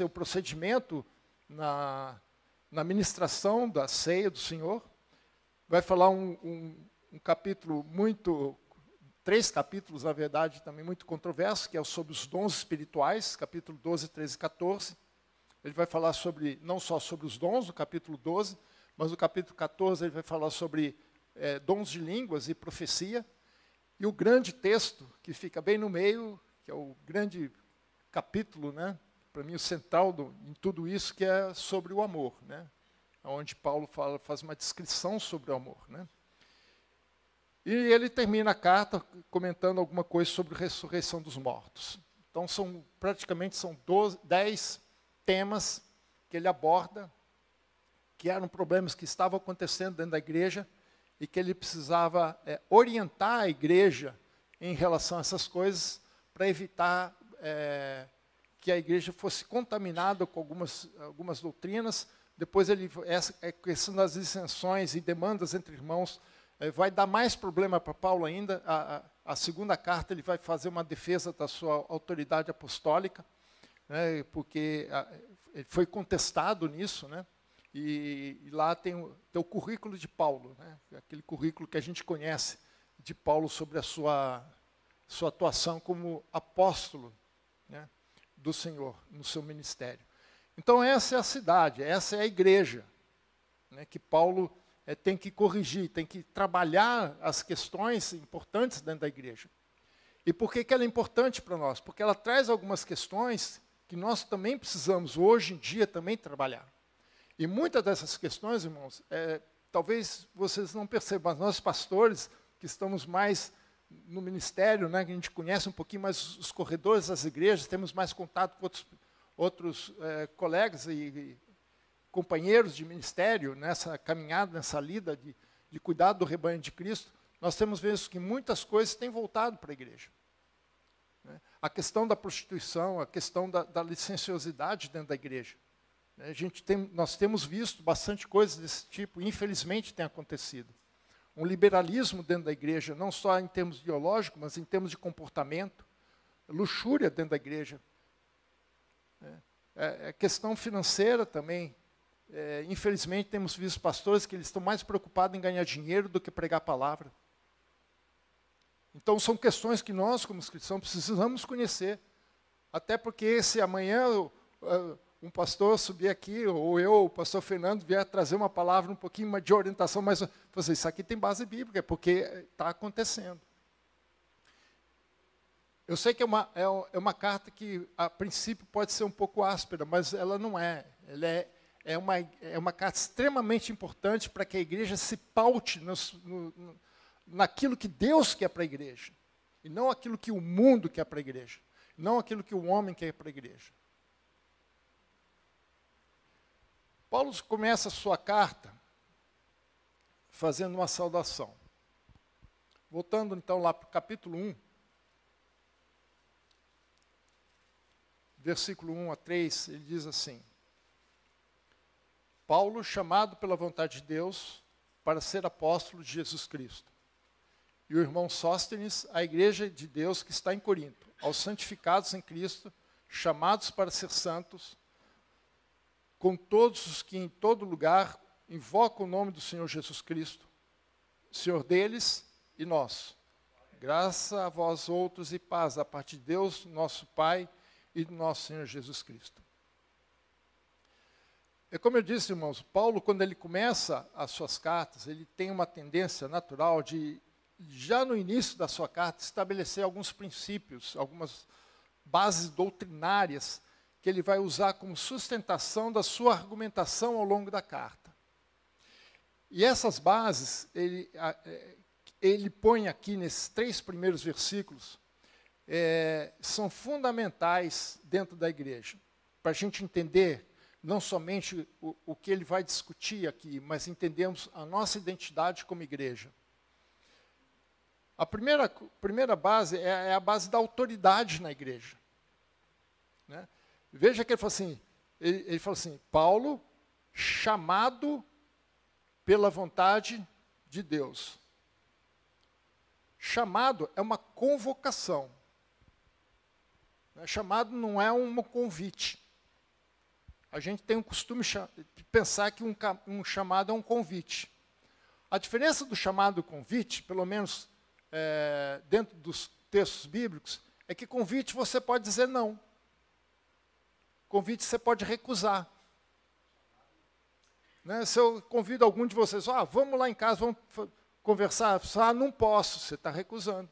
S1: o procedimento na ministração da ceia do Senhor. Vai falar um capítulo muito... 3 capítulos, na verdade, também muito controversos, que é sobre os dons espirituais, capítulo 12, 13 e 14. Ele vai falar não só sobre os dons, no capítulo 12, mas no capítulo 14 ele vai falar sobre dons de línguas e profecia. E o grande texto, que fica bem no meio, que é o grande capítulo, né, para mim o central em tudo isso, que é sobre o amor, né, onde Paulo faz uma descrição sobre o amor, né. E ele termina a carta comentando alguma coisa sobre a ressurreição dos mortos. Então, praticamente são 10 temas que ele aborda, que eram problemas que estavam acontecendo dentro da igreja e que ele precisava orientar a igreja em relação a essas coisas para evitar que a igreja fosse contaminada com algumas doutrinas. Depois, essa questão das dissensões e demandas entre irmãos vai dar mais problema para Paulo ainda. A segunda carta ele vai fazer uma defesa da sua autoridade apostólica, né, porque ele foi contestado nisso, né, e lá tem o currículo de Paulo, né, aquele currículo que a gente conhece de Paulo sobre a sua atuação como apóstolo, né, do Senhor no seu ministério. Então essa é a cidade, essa é a igreja, né, que Paulo tem que corrigir, tem que trabalhar as questões importantes dentro da igreja. E por que ela é importante para nós? Porque ela traz algumas questões que nós também precisamos, hoje em dia, também trabalhar. E muitas dessas questões, irmãos, talvez vocês não percebam, mas nós pastores, que estamos mais no ministério, né, que a gente conhece um pouquinho mais os corredores das igrejas, temos mais contato com outros colegas e companheiros de ministério, nessa caminhada, nessa lida de cuidado do rebanho de Cristo, nós temos visto que muitas coisas têm voltado para a igreja. A questão da prostituição, a questão da licenciosidade dentro da igreja. Nós temos visto bastante coisas desse tipo, infelizmente tem acontecido. Um liberalismo dentro da igreja, não só em termos ideológicos, mas em termos de comportamento, luxúria dentro da igreja. A questão financeira também. Infelizmente, temos visto pastores que eles estão mais preocupados em ganhar dinheiro do que pregar a palavra. Então, são questões que nós, como cristãos, precisamos conhecer. Até porque, se amanhã um pastor subir aqui, ou eu, o pastor Fernando, vier trazer uma palavra um pouquinho mais de orientação, mas isso aqui tem base bíblica, porque está acontecendo. Eu sei que é uma carta que, a princípio, pode ser um pouco áspera, mas ela não é. Ela é uma carta extremamente importante para que a igreja se paute naquilo que Deus quer para a igreja, e não aquilo que o mundo quer para a igreja, não aquilo que o homem quer para a igreja. Paulo começa a sua carta fazendo uma saudação. Voltando então lá para o capítulo 1, versículo 1 a 3, ele diz assim: Paulo, chamado pela vontade de Deus para ser apóstolo de Jesus Cristo, e o irmão Sóstenes, a igreja de Deus que está em Corinto, aos santificados em Cristo, chamados para ser santos, com todos os que em todo lugar invocam o nome do Senhor Jesus Cristo, Senhor deles e nosso. Graça a vós outros e paz da parte de Deus, nosso Pai, e do nosso Senhor Jesus Cristo. É como eu disse, irmãos, Paulo, quando ele começa as suas cartas, ele tem uma tendência natural de, já no início da sua carta, estabelecer alguns princípios, algumas bases doutrinárias que ele vai usar como sustentação da sua argumentação ao longo da carta. E essas bases, ele põe aqui nesses 3 primeiros versículos, são fundamentais dentro da igreja, para a gente entender não somente o que ele vai discutir aqui, mas entendemos a nossa identidade como igreja. A primeira base é a base da autoridade na igreja. Né? Veja que ele fala assim, Paulo, chamado pela vontade de Deus. Chamado é uma convocação. Chamado não é um convite. A gente tem o costume de pensar que um chamado é um convite. A diferença do chamado e convite, pelo menos dentro dos textos bíblicos, é que convite você pode dizer não. Convite você pode recusar. Né? Se eu convido algum de vocês, vamos lá em casa, vamos conversar, não posso, você está recusando.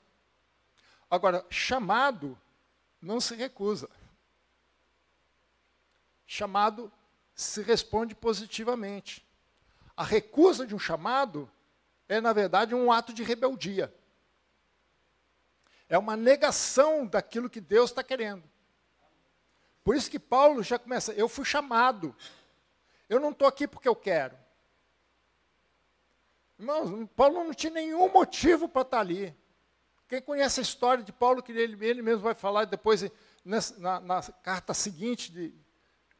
S1: Agora, chamado não se recusa. Chamado se responde positivamente. A recusa de um chamado é, na verdade, um ato de rebeldia. É uma negação daquilo que Deus está querendo. Por isso que Paulo já começa, eu fui chamado. Eu não estou aqui porque eu quero. Irmãos, Paulo não tinha nenhum motivo para estar ali. Quem conhece a história de Paulo, que ele mesmo vai falar depois na carta seguinte de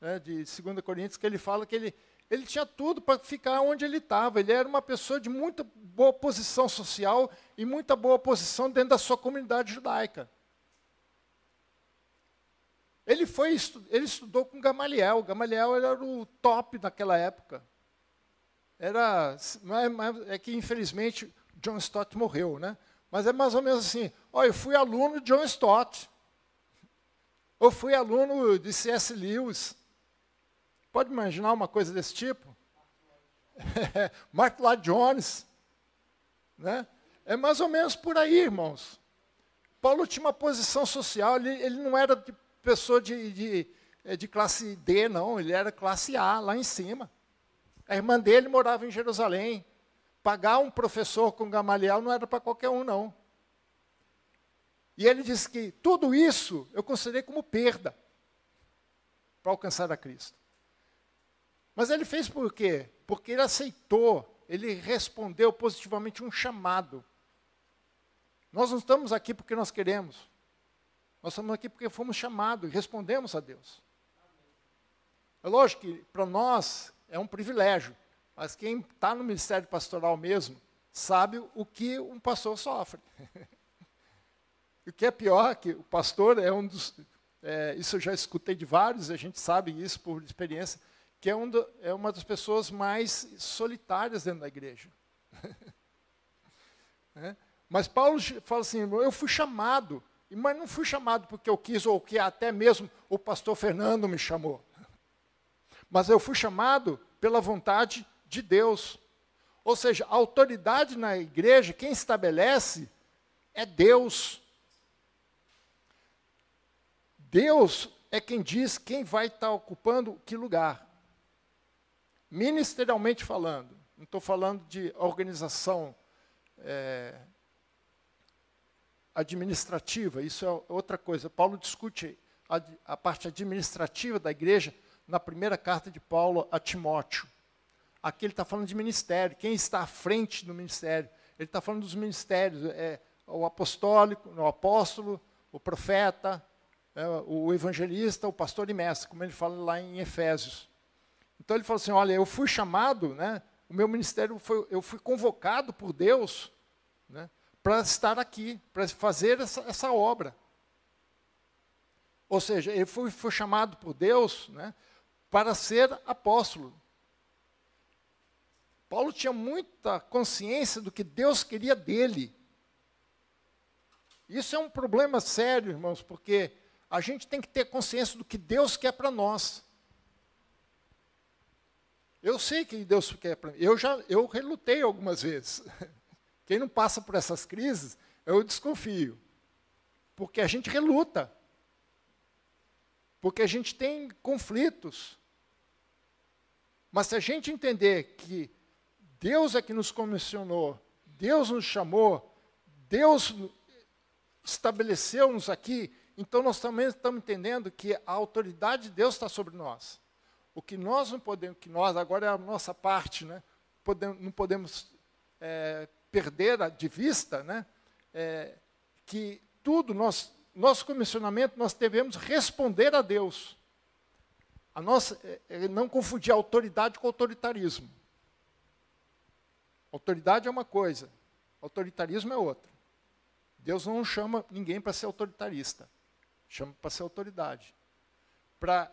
S1: 2 Coríntios, que ele fala que ele tinha tudo para ficar onde ele estava. Ele era uma pessoa de muita boa posição social e muita boa posição dentro da sua comunidade judaica. Ele estudou com Gamaliel. Gamaliel era o top naquela época. É que, infelizmente, John Stott morreu, né? Mas é mais ou menos assim, eu fui aluno de John Stott. Eu fui aluno de C.S. Lewis. Pode imaginar uma coisa desse tipo? Mark Lloyd Jones. Né? É mais ou menos por aí, irmãos. Paulo tinha uma posição social, ele não era de pessoa de classe D, não, ele era classe A, lá em cima. A irmã dele morava em Jerusalém. Pagar um professor com Gamaliel não era para qualquer um, não. E ele disse que tudo isso eu considerei como perda para alcançar a Cristo. Mas ele fez por quê? Porque ele aceitou, ele respondeu positivamente um chamado. Nós não estamos aqui porque nós queremos. Nós estamos aqui porque fomos chamados e respondemos a Deus. É lógico que para nós é um privilégio, mas quem está no ministério pastoral mesmo sabe o que um pastor sofre. O que é pior, que o pastor é um dos... isso eu já escutei de vários, a gente sabe isso por experiência, que é uma das pessoas mais solitárias dentro da igreja. Mas Paulo fala assim, eu fui chamado, mas não fui chamado porque eu quis, ou que até mesmo o pastor Fernando me chamou. Mas eu fui chamado pela vontade de Deus. Ou seja, a autoridade na igreja, quem estabelece é Deus. Deus é quem diz quem vai estar ocupando que lugar. Ministerialmente falando, não estou falando de organização administrativa, isso é outra coisa. Paulo discute a parte administrativa da igreja na primeira carta de Paulo a Timóteo. Aqui ele está falando de ministério, quem está à frente do ministério. Ele está falando dos ministérios, o apostólico, o apóstolo, o profeta, o evangelista, o pastor e mestre, como ele fala lá em Efésios. Então ele fala assim, olha, eu fui chamado, né, o meu ministério, eu fui convocado por Deus, né, para estar aqui, para fazer essa obra. Ou seja, ele foi chamado por Deus, né, para ser apóstolo. Paulo tinha muita consciência do que Deus queria dele. Isso é um problema sério, irmãos, porque a gente tem que ter consciência do que Deus quer para nós. Eu sei que Deus quer para mim. Eu relutei algumas vezes. Quem não passa por essas crises, eu desconfio. Porque a gente reluta. Porque a gente tem conflitos. Mas se a gente entender que Deus é que nos comissionou, Deus nos chamou, Deus estabeleceu-nos aqui, então nós também estamos entendendo que a autoridade de Deus está sobre nós. O que nós não podemos, que nós, agora é a nossa parte, né? Não podemos perder de vista, né? Que tudo, nosso comissionamento, nós devemos responder a Deus. Não confundir autoridade com autoritarismo. Autoridade é uma coisa, autoritarismo é outra. Deus não chama ninguém para ser autoritarista, chama para ser autoridade. Para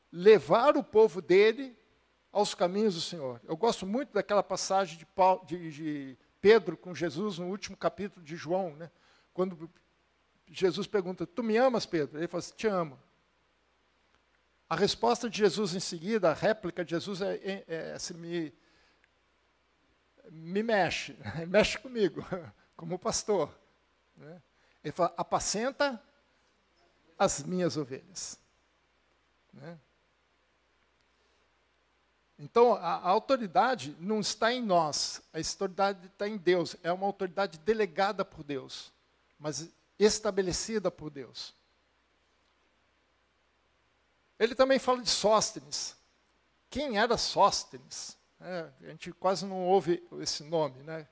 S1: levar o povo dele aos caminhos do Senhor. Eu gosto muito daquela passagem de Pedro com Jesus no último capítulo de João, né? Quando Jesus pergunta, tu me amas, Pedro? Ele fala assim, te amo. A resposta de Jesus em seguida, a réplica de Jesus me mexe, mexe comigo, como pastor. Né? Ele fala, apacenta as minhas ovelhas. Né? Então, a autoridade não está em nós, a autoridade está em Deus. É uma autoridade delegada por Deus, mas estabelecida por Deus. Ele também fala de Sóstenes. Quem era Sóstenes? A gente quase não ouve esse nome. Né?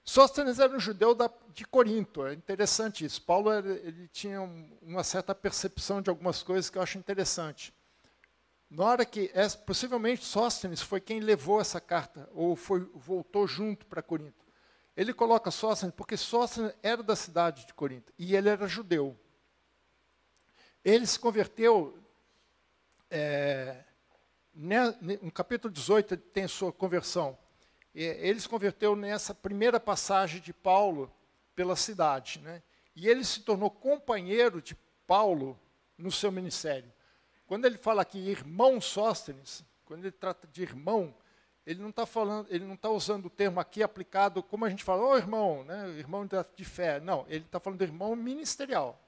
S1: Sóstenes era um judeu de Corinto. É interessante isso. Paulo ele tinha uma certa percepção de algumas coisas que eu acho interessante. Na hora que, possivelmente, Sóstenes foi quem levou essa carta, ou voltou junto para Corinto. Ele coloca Sóstenes porque Sóstenes era da cidade de Corinto, e ele era judeu. Ele se converteu, no capítulo 18 tem a sua conversão. Ele se converteu nessa primeira passagem de Paulo pela cidade. Né? E ele se tornou companheiro de Paulo no seu ministério. Quando ele fala aqui irmão Sóstenes, quando ele trata de irmão, ele não está usando o termo aqui aplicado como a gente fala, ô irmão, né, irmão de fé. Não, ele está falando de irmão ministerial.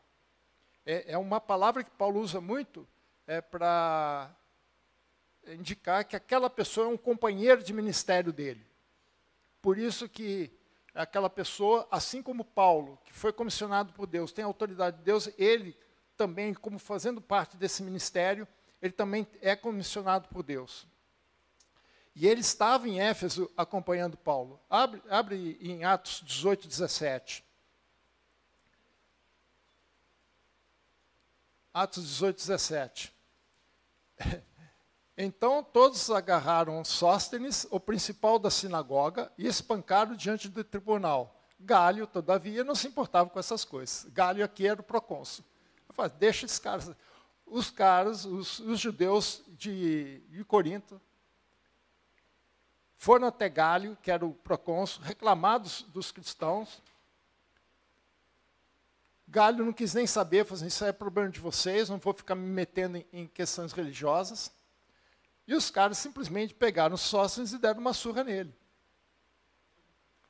S1: É uma palavra que Paulo usa muito para indicar que aquela pessoa é um companheiro de ministério dele. Por isso que aquela pessoa, assim como Paulo, que foi comissionado por Deus, tem a autoridade de Deus, ele também, como fazendo parte desse ministério, ele também é comissionado por Deus. E ele estava em Éfeso acompanhando Paulo. Abre em Atos 18, 17. Atos 18, 17. Então todos agarraram Sóstenes, o principal da sinagoga, e espancaram diante do tribunal. Galho, todavia, não se importava com essas coisas. Galho aqui era o procônsul. Eu falei, deixa esses caras. Os judeus de Corinto, foram até Galho, que era o procônsul, reclamados dos cristãos. Galho não quis nem saber, falou assim, isso é problema de vocês, não vou ficar me metendo em questões religiosas. E os caras simplesmente pegaram os Sóstenes e deram uma surra nele.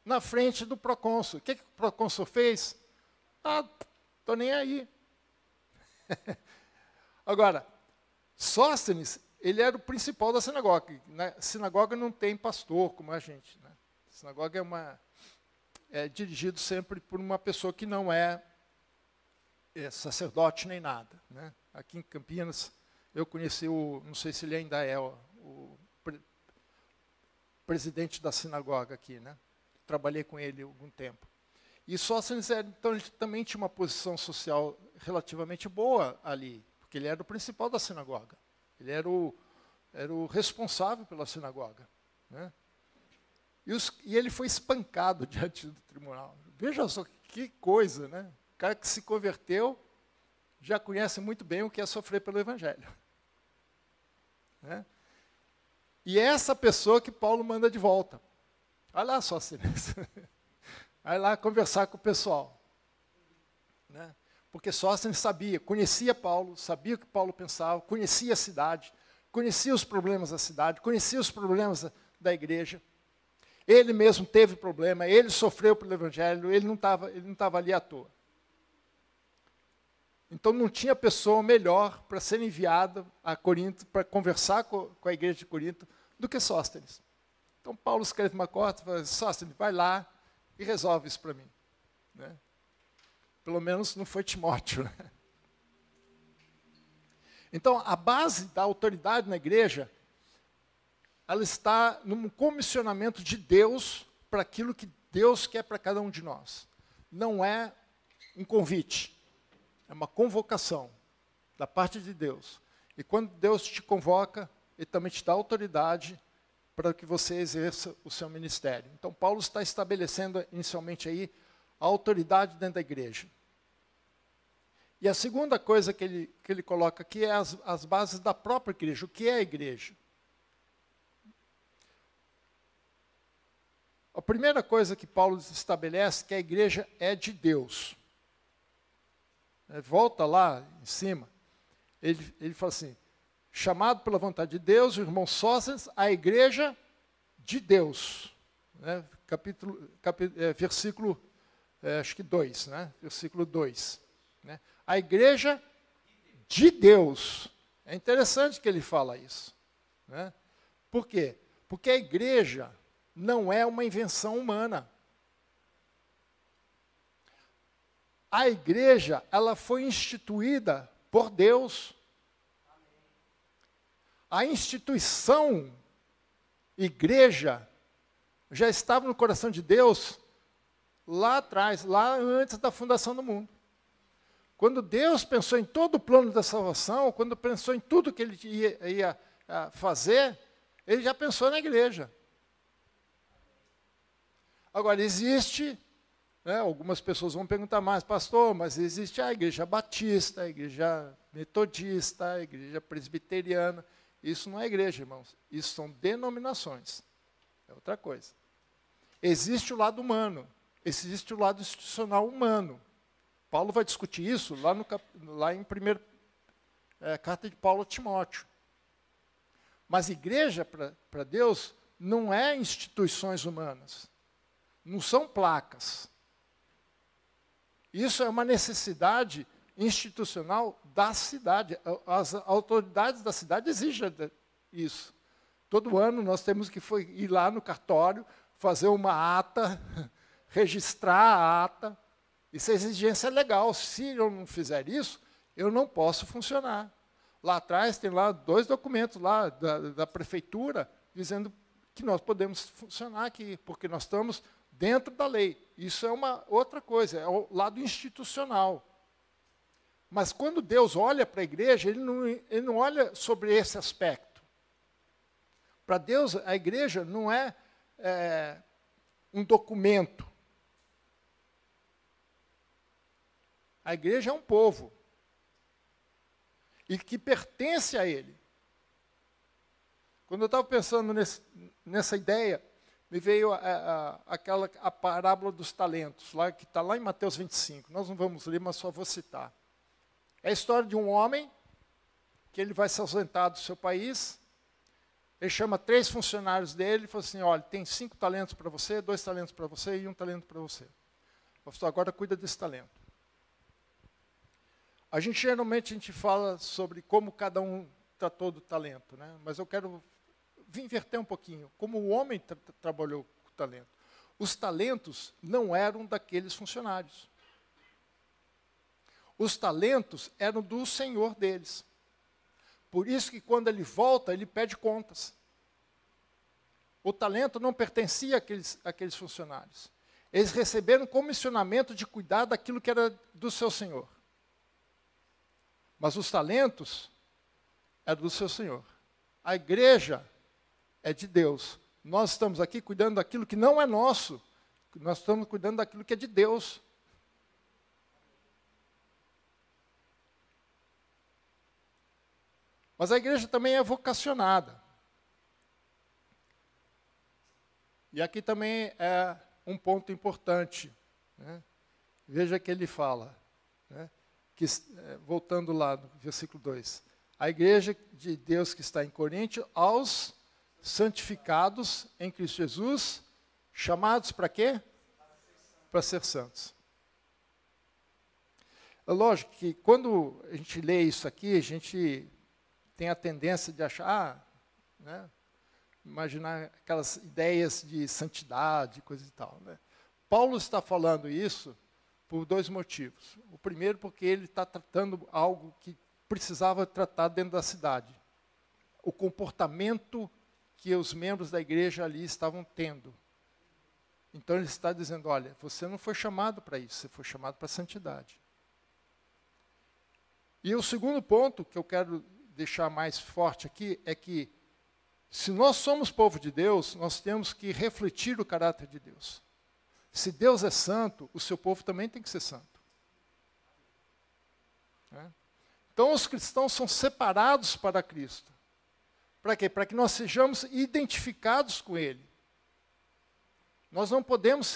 S1: Na frente do procônsul. O que o procônsul fez? Estou nem aí. Agora, Sóstenes, ele era o principal da sinagoga. Na sinagoga não tem pastor como a gente. Né? A sinagoga é dirigido sempre por uma pessoa que não é sacerdote nem nada, né? Aqui em Campinas, eu conheci não sei se ele ainda é o presidente da sinagoga aqui, né? Trabalhei com ele algum tempo. E Sóstenes, então, ele também tinha uma posição social relativamente boa ali, porque ele era o principal da sinagoga. Ele era o responsável pela sinagoga, né? E ele foi espancado diante do tribunal. Veja só que coisa, né? O cara que se converteu já conhece muito bem o que é sofrer pelo Evangelho, né? E é essa pessoa que Paulo manda de volta. Olha lá só, vai lá conversar com o pessoal, né? Porque Sóstenes sabia, conhecia Paulo, sabia o que Paulo pensava, conhecia a cidade, conhecia os problemas da cidade, conhecia os problemas da igreja. Ele mesmo teve problema, ele sofreu pelo Evangelho, ele não estava ali à toa. Então não tinha pessoa melhor para ser enviada a Corinto, para conversar com a igreja de Corinto, do que Sóstenes. Então Paulo escreve uma carta e fala: Sóstenes, vai lá e resolve isso para mim, né? Pelo menos não foi Timóteo, né? Então a base da autoridade na igreja, ela está num comissionamento de Deus para aquilo que Deus quer para cada um de nós. Não é um convite, é uma convocação da parte de Deus. E quando Deus te convoca, Ele também te dá autoridade para que você exerça o seu ministério. Então, Paulo está estabelecendo inicialmente aí a autoridade dentro da igreja. E a segunda coisa que ele coloca aqui é as bases da própria igreja. O que é a igreja? A primeira coisa que Paulo estabelece é que a igreja é de Deus. Volta lá em cima, ele fala assim: chamado pela vontade de Deus, o irmão Sóstenes, a igreja de Deus. Né? Versículo, acho que 2, né? Versículo 2. Né? A igreja de Deus. É interessante que ele fala isso, né? Por quê? Porque a igreja não é uma invenção humana. A igreja, ela foi instituída por Deus. A instituição igreja já estava no coração de Deus lá atrás, lá antes da fundação do mundo. Quando Deus pensou em todo o plano da salvação, quando pensou em tudo que Ele ia fazer, Ele já pensou na igreja. Agora, existe, né, algumas pessoas vão perguntar mais, pastor, mas existe a igreja batista, a igreja metodista, a igreja presbiteriana. Isso não é igreja, irmãos. Isso são denominações. É outra coisa. Existe o lado humano, existe o lado institucional humano. Paulo vai discutir isso lá em primeira carta de Paulo a Timóteo. Mas igreja, para Deus, não é instituições humanas. Não são placas. Isso é uma necessidade institucional da cidade. As autoridades da cidade exigem isso. Todo ano nós temos que ir lá no cartório, fazer uma ata, registrar a ata. Isso é exigência legal. Se eu não fizer isso, eu não posso funcionar. Lá atrás tem lá 2 documentos lá da prefeitura dizendo que nós podemos funcionar aqui, porque nós estamos dentro da lei. Isso é uma outra coisa, é o lado institucional. Mas quando Deus olha para a igreja, ele não olha sobre esse aspecto. Para Deus, a igreja não é um documento. A igreja é um povo. E que pertence a Ele. Quando eu estava pensando nessa ideia, me veio a parábola dos talentos, lá, que está lá em Mateus 25. Nós não vamos ler, mas só vou citar. É a história de um homem que ele vai se ausentar do seu país. Ele chama 3 funcionários dele e fala assim: olha, tem 5 talentos para você, 2 talentos para você e 1 talento para você. Pastor, agora cuida desse talento. Geralmente a gente fala sobre como cada um tratou do talento, né? Mas eu quero inverter um pouquinho. Como o homem trabalhou com o talento. os talentos não eram daqueles funcionários. Os talentos eram do senhor deles. Por isso que quando ele volta, ele pede contas. O talento não pertencia àqueles funcionários. Eles receberam comissionamento de cuidar daquilo que era do seu senhor. Mas os talentos eram do seu senhor. A igreja é de Deus. Nós estamos aqui cuidando daquilo que não é nosso. Nós estamos cuidando daquilo que é de Deus. Mas a igreja também é vocacionada. E aqui também é um ponto importante, né? Veja que ele fala, né? Voltando lá no versículo 2. A igreja de Deus que está em Corinto, aos santificados em Cristo Jesus, chamados para quê? Para ser santos. É lógico que quando a gente lê isso aqui, a gente tem a tendência de achar, né, imaginar aquelas ideias de santidade, coisa e tal, né? Paulo está falando isso por dois motivos. O primeiro, porque ele está tratando algo que precisava tratar dentro da cidade. O comportamento que os membros da igreja ali estavam tendo. Então ele está dizendo, olha, você não foi chamado para isso, você foi chamado para a santidade. E o segundo ponto que eu quero deixar mais forte aqui é que, se nós somos povo de Deus, nós temos que refletir o caráter de Deus. Se Deus é santo, o seu povo também tem que ser santo. Né? Então, os cristãos são separados para Cristo. Para quê? Para que nós sejamos identificados com Ele. Nós não podemos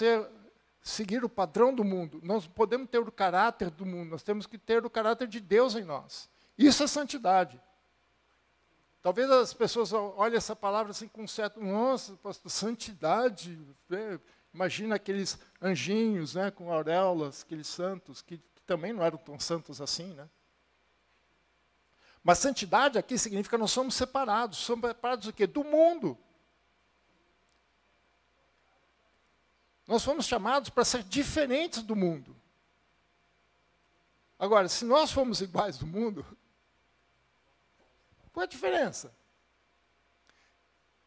S1: seguir o padrão do mundo. Nós não podemos ter o caráter do mundo. Nós temos que ter o caráter de Deus em nós. Isso é santidade. Talvez as pessoas olhem essa palavra assim com um certo... Nossa, pastor, santidade. Né? Imagina aqueles anjinhos, né, com auréolas, aqueles santos, que também não eram tão santos assim, né? Mas santidade aqui significa que nós somos separados. Somos separados do quê? Do mundo. Nós fomos chamados para ser diferentes do mundo. Agora, se nós formos iguais do mundo, qual é a diferença?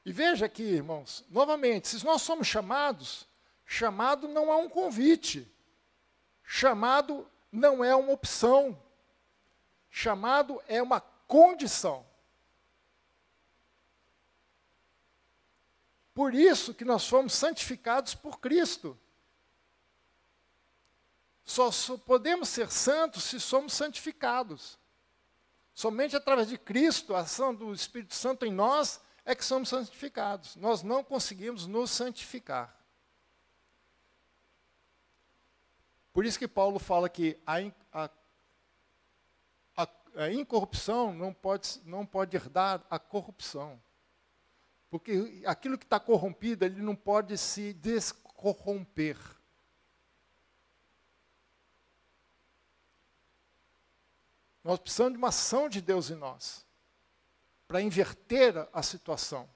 S1: E veja aqui, irmãos, novamente, se nós somos chamados, chamado não é um convite. Chamado não é uma opção. Chamado é uma condição. Por isso que nós fomos santificados por Cristo. Só podemos ser santos se somos santificados. Somente através de Cristo, a ação do Espírito Santo em nós, é que somos santificados. Nós não conseguimos nos santificar. Por isso que Paulo fala que a incorrupção não pode herdar a corrupção. Porque aquilo que está corrompido, ele não pode se descorromper. Nós precisamos de uma ação de Deus em nós, para inverter a situação.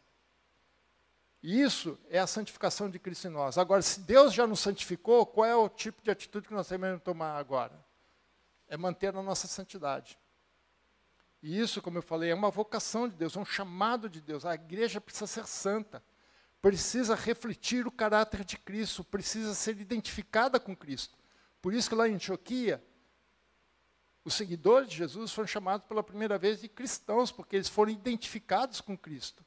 S1: E isso é a santificação de Cristo em nós. Agora, se Deus já nos santificou, qual é o tipo de atitude que nós temos que tomar agora? É manter a nossa santidade. E isso, como eu falei, é uma vocação de Deus, é um chamado de Deus. A igreja precisa ser santa, precisa refletir o caráter de Cristo, precisa ser identificada com Cristo. Por isso que lá em Antioquia, os seguidores de Jesus foram chamados pela primeira vez de cristãos, porque eles foram identificados com Cristo.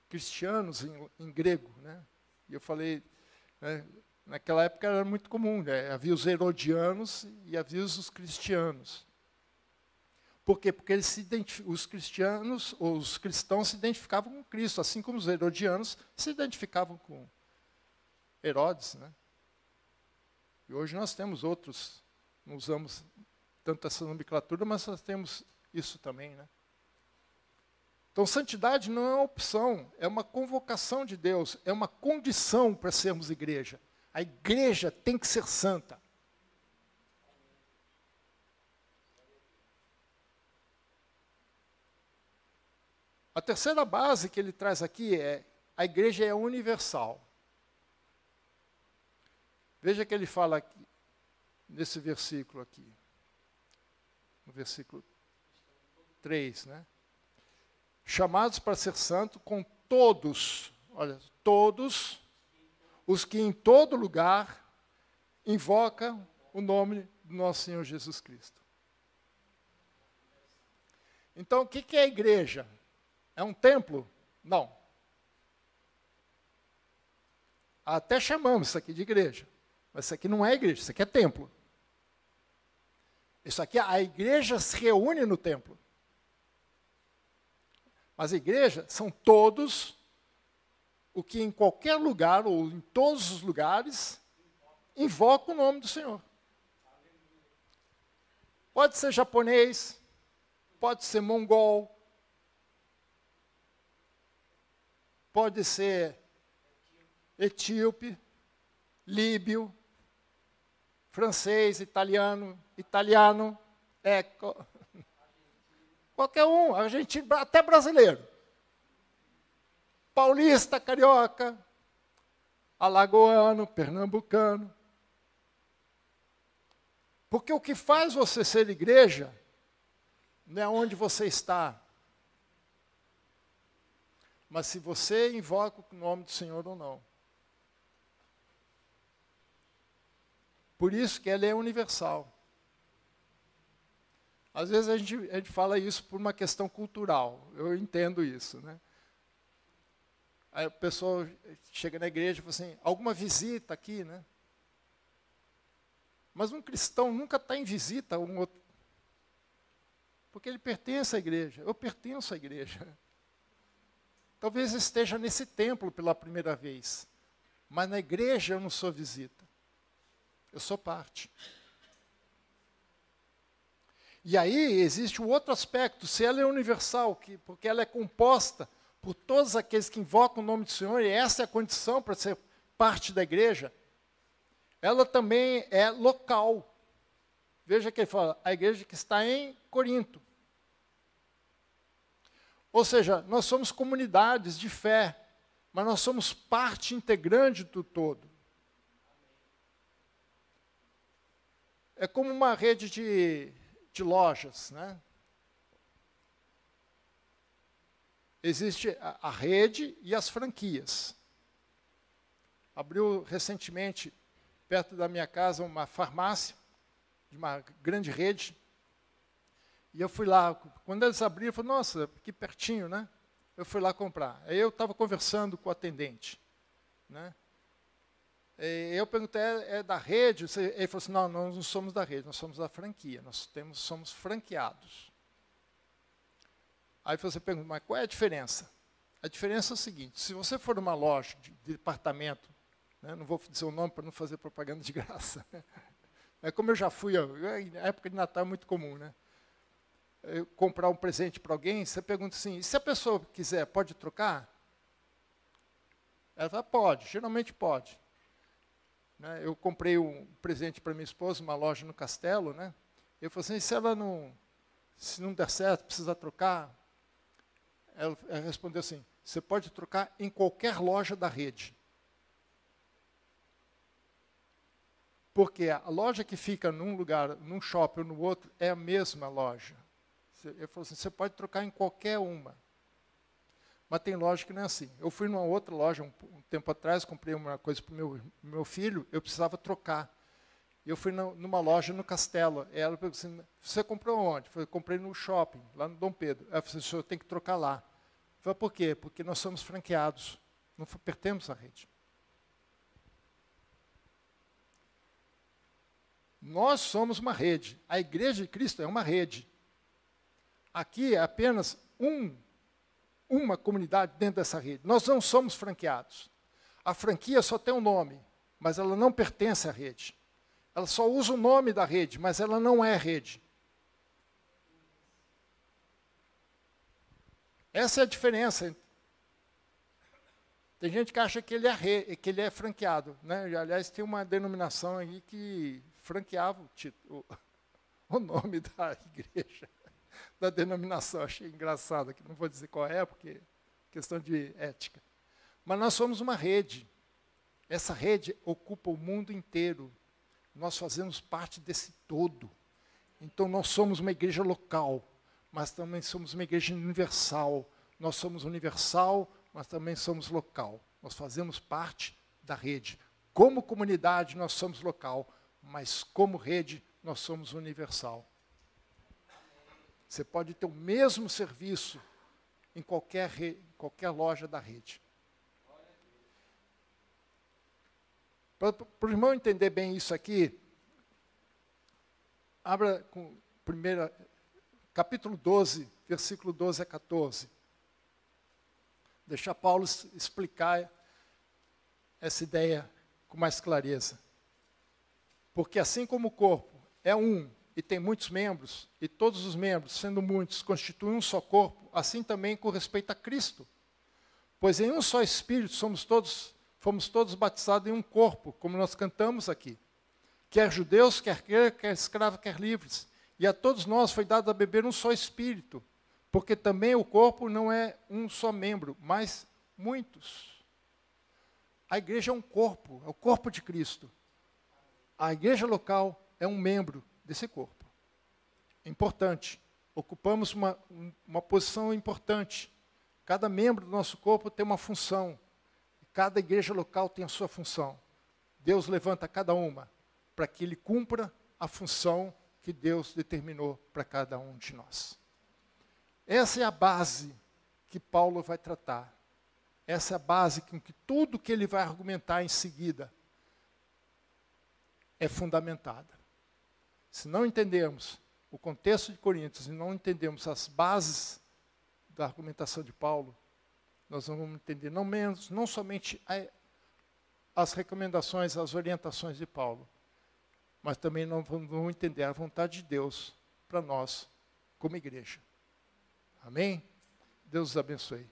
S1: Cristianos em grego, né? E eu falei, né, naquela época era muito comum, né? Havia os herodianos e havia os cristianos. Por quê? Porque os cristianos, ou os cristãos se identificavam com Cristo, assim como os herodianos se identificavam com Herodes, né? E hoje nós temos outros, não usamos tanto essa nomenclatura, mas nós temos isso também, né? Então, santidade não é uma opção, é uma convocação de Deus, é uma condição para sermos igreja. A igreja tem que ser santa. A terceira base que ele traz aqui é a igreja é universal. Veja que ele fala aqui, nesse versículo aqui. No versículo 3, né? Chamados para ser santo com todos, olha, todos os que em todo lugar invocam o nome do nosso Senhor Jesus Cristo. Então, o que é a igreja? É um templo? Não. Até chamamos isso aqui de igreja, mas isso aqui não é igreja, isso aqui é templo. Isso aqui, a igreja se reúne no templo. Mas a igreja são todos o que em qualquer lugar, ou em todos os lugares, invocam o nome do Senhor. Pode ser japonês, pode ser mongol, pode ser etíope, líbio, francês, italiano, qualquer um, argentino, até brasileiro. Paulista, carioca, alagoano, pernambucano. Porque o que faz você ser igreja não é onde você está, mas se você invoca o nome do Senhor ou não. Por isso que ela é universal. Às vezes a gente fala isso por uma questão cultural, eu entendo isso, né? Aí a pessoa chega na igreja e fala assim, alguma visita aqui, né? Mas um cristão nunca está em visita a um outro, porque ele pertence à igreja, eu pertenço à igreja. Talvez esteja nesse templo pela primeira vez, mas na igreja eu não sou visita, eu sou parte. E aí existe um outro aspecto, se ela é universal, porque ela é composta por todos aqueles que invocam o nome do Senhor, e essa é a condição para ser parte da igreja, ela também é local. Veja que ele fala, a igreja que está em Corinto. Ou seja, nós somos comunidades de fé, mas nós somos parte integrante do todo. É como uma rede de lojas, né? Existe a rede e as franquias. Abriu recentemente, perto da minha casa, uma farmácia, de uma grande rede. E eu fui lá, quando eles abriram, eu falei, nossa, que pertinho, né? Eu fui lá comprar. Aí eu estava conversando com o atendente, né? E eu perguntei, é da rede? Ele falou assim, não, nós não somos da rede, nós somos da franquia, somos franqueados. Aí você pergunta, mas qual é a diferença? A diferença é o seguinte, se você for numa loja de departamento, né, não vou dizer o nome para não fazer propaganda de graça, é como eu já fui, na época de Natal é muito comum, né? Eu comprar um presente para alguém, você pergunta assim, e se a pessoa quiser, pode trocar? Ela fala, pode, geralmente pode. Né, eu comprei um presente para minha esposa, uma loja no Castelo, né? Eu falei assim, se não der certo, precisa trocar? Ela respondeu assim, você pode trocar em qualquer loja da rede. Porque a loja que fica num lugar, num shopping ou no outro, é a mesma loja. Ele falou assim, você pode trocar em qualquer uma. Mas tem loja que não é assim. Eu fui numa outra loja, um tempo atrás, comprei uma coisa para o meu filho, eu precisava trocar. E eu fui numa loja no Castelo. E ela perguntou assim, você comprou onde? Eu falei, comprei no shopping, lá no Dom Pedro. Ela falou assim, o senhor tem que trocar lá. Eu falei, por quê? Porque nós somos franqueados, não pertencemos à rede. Nós somos uma rede. A Igreja de Cristo é uma rede. Aqui é apenas uma comunidade dentro dessa rede. Nós não somos franqueados. A franquia só tem um nome, mas ela não pertence à rede. Ela só usa o nome da rede, mas ela não é rede. Essa é a diferença. Tem gente que acha que ele é franqueado, né? Aliás, tem uma denominação aí que franqueava o nome da igreja, da denominação. Achei engraçado, que não vou dizer qual é, porque é questão de ética. Mas nós somos uma rede. Essa rede ocupa o mundo inteiro. Nós fazemos parte desse todo. Então, nós somos uma igreja local, mas também somos uma igreja universal. Nós somos universal, mas também somos local. Nós fazemos parte da rede. Como comunidade, nós somos local, mas como rede, nós somos universal. Você pode ter o mesmo serviço em qualquer loja da rede. Para o irmão entender bem isso aqui, abra com capítulo 12, versículo 12 a 14. Deixa Paulo explicar essa ideia com mais clareza. Porque assim como o corpo é um e tem muitos membros, e todos os membros, sendo muitos, constituem um só corpo, assim também com respeito a Cristo. Pois em um só Espírito fomos todos batizados em um corpo, como nós cantamos aqui. Quer judeus, quer escravos, quer livres. E a todos nós foi dado a beber um só Espírito, porque também o corpo não é um só membro, mas muitos. A igreja é um corpo, é o corpo de Cristo. A igreja local é um membro desse corpo. Importante. Ocupamos uma posição importante. Cada membro do nosso corpo tem uma função. Cada igreja local tem a sua função. Deus levanta cada uma para que ele cumpra a função que Deus determinou para cada um de nós. Essa é a base que Paulo vai tratar. Essa é a base com que tudo que ele vai argumentar em seguida é fundamentada. Se não entendermos o contexto de Coríntios e não entendemos as bases da argumentação de Paulo, nós não vamos entender não somente as recomendações, as orientações de Paulo, mas também não vamos entender a vontade de Deus para nós como igreja. Amém? Deus os abençoe.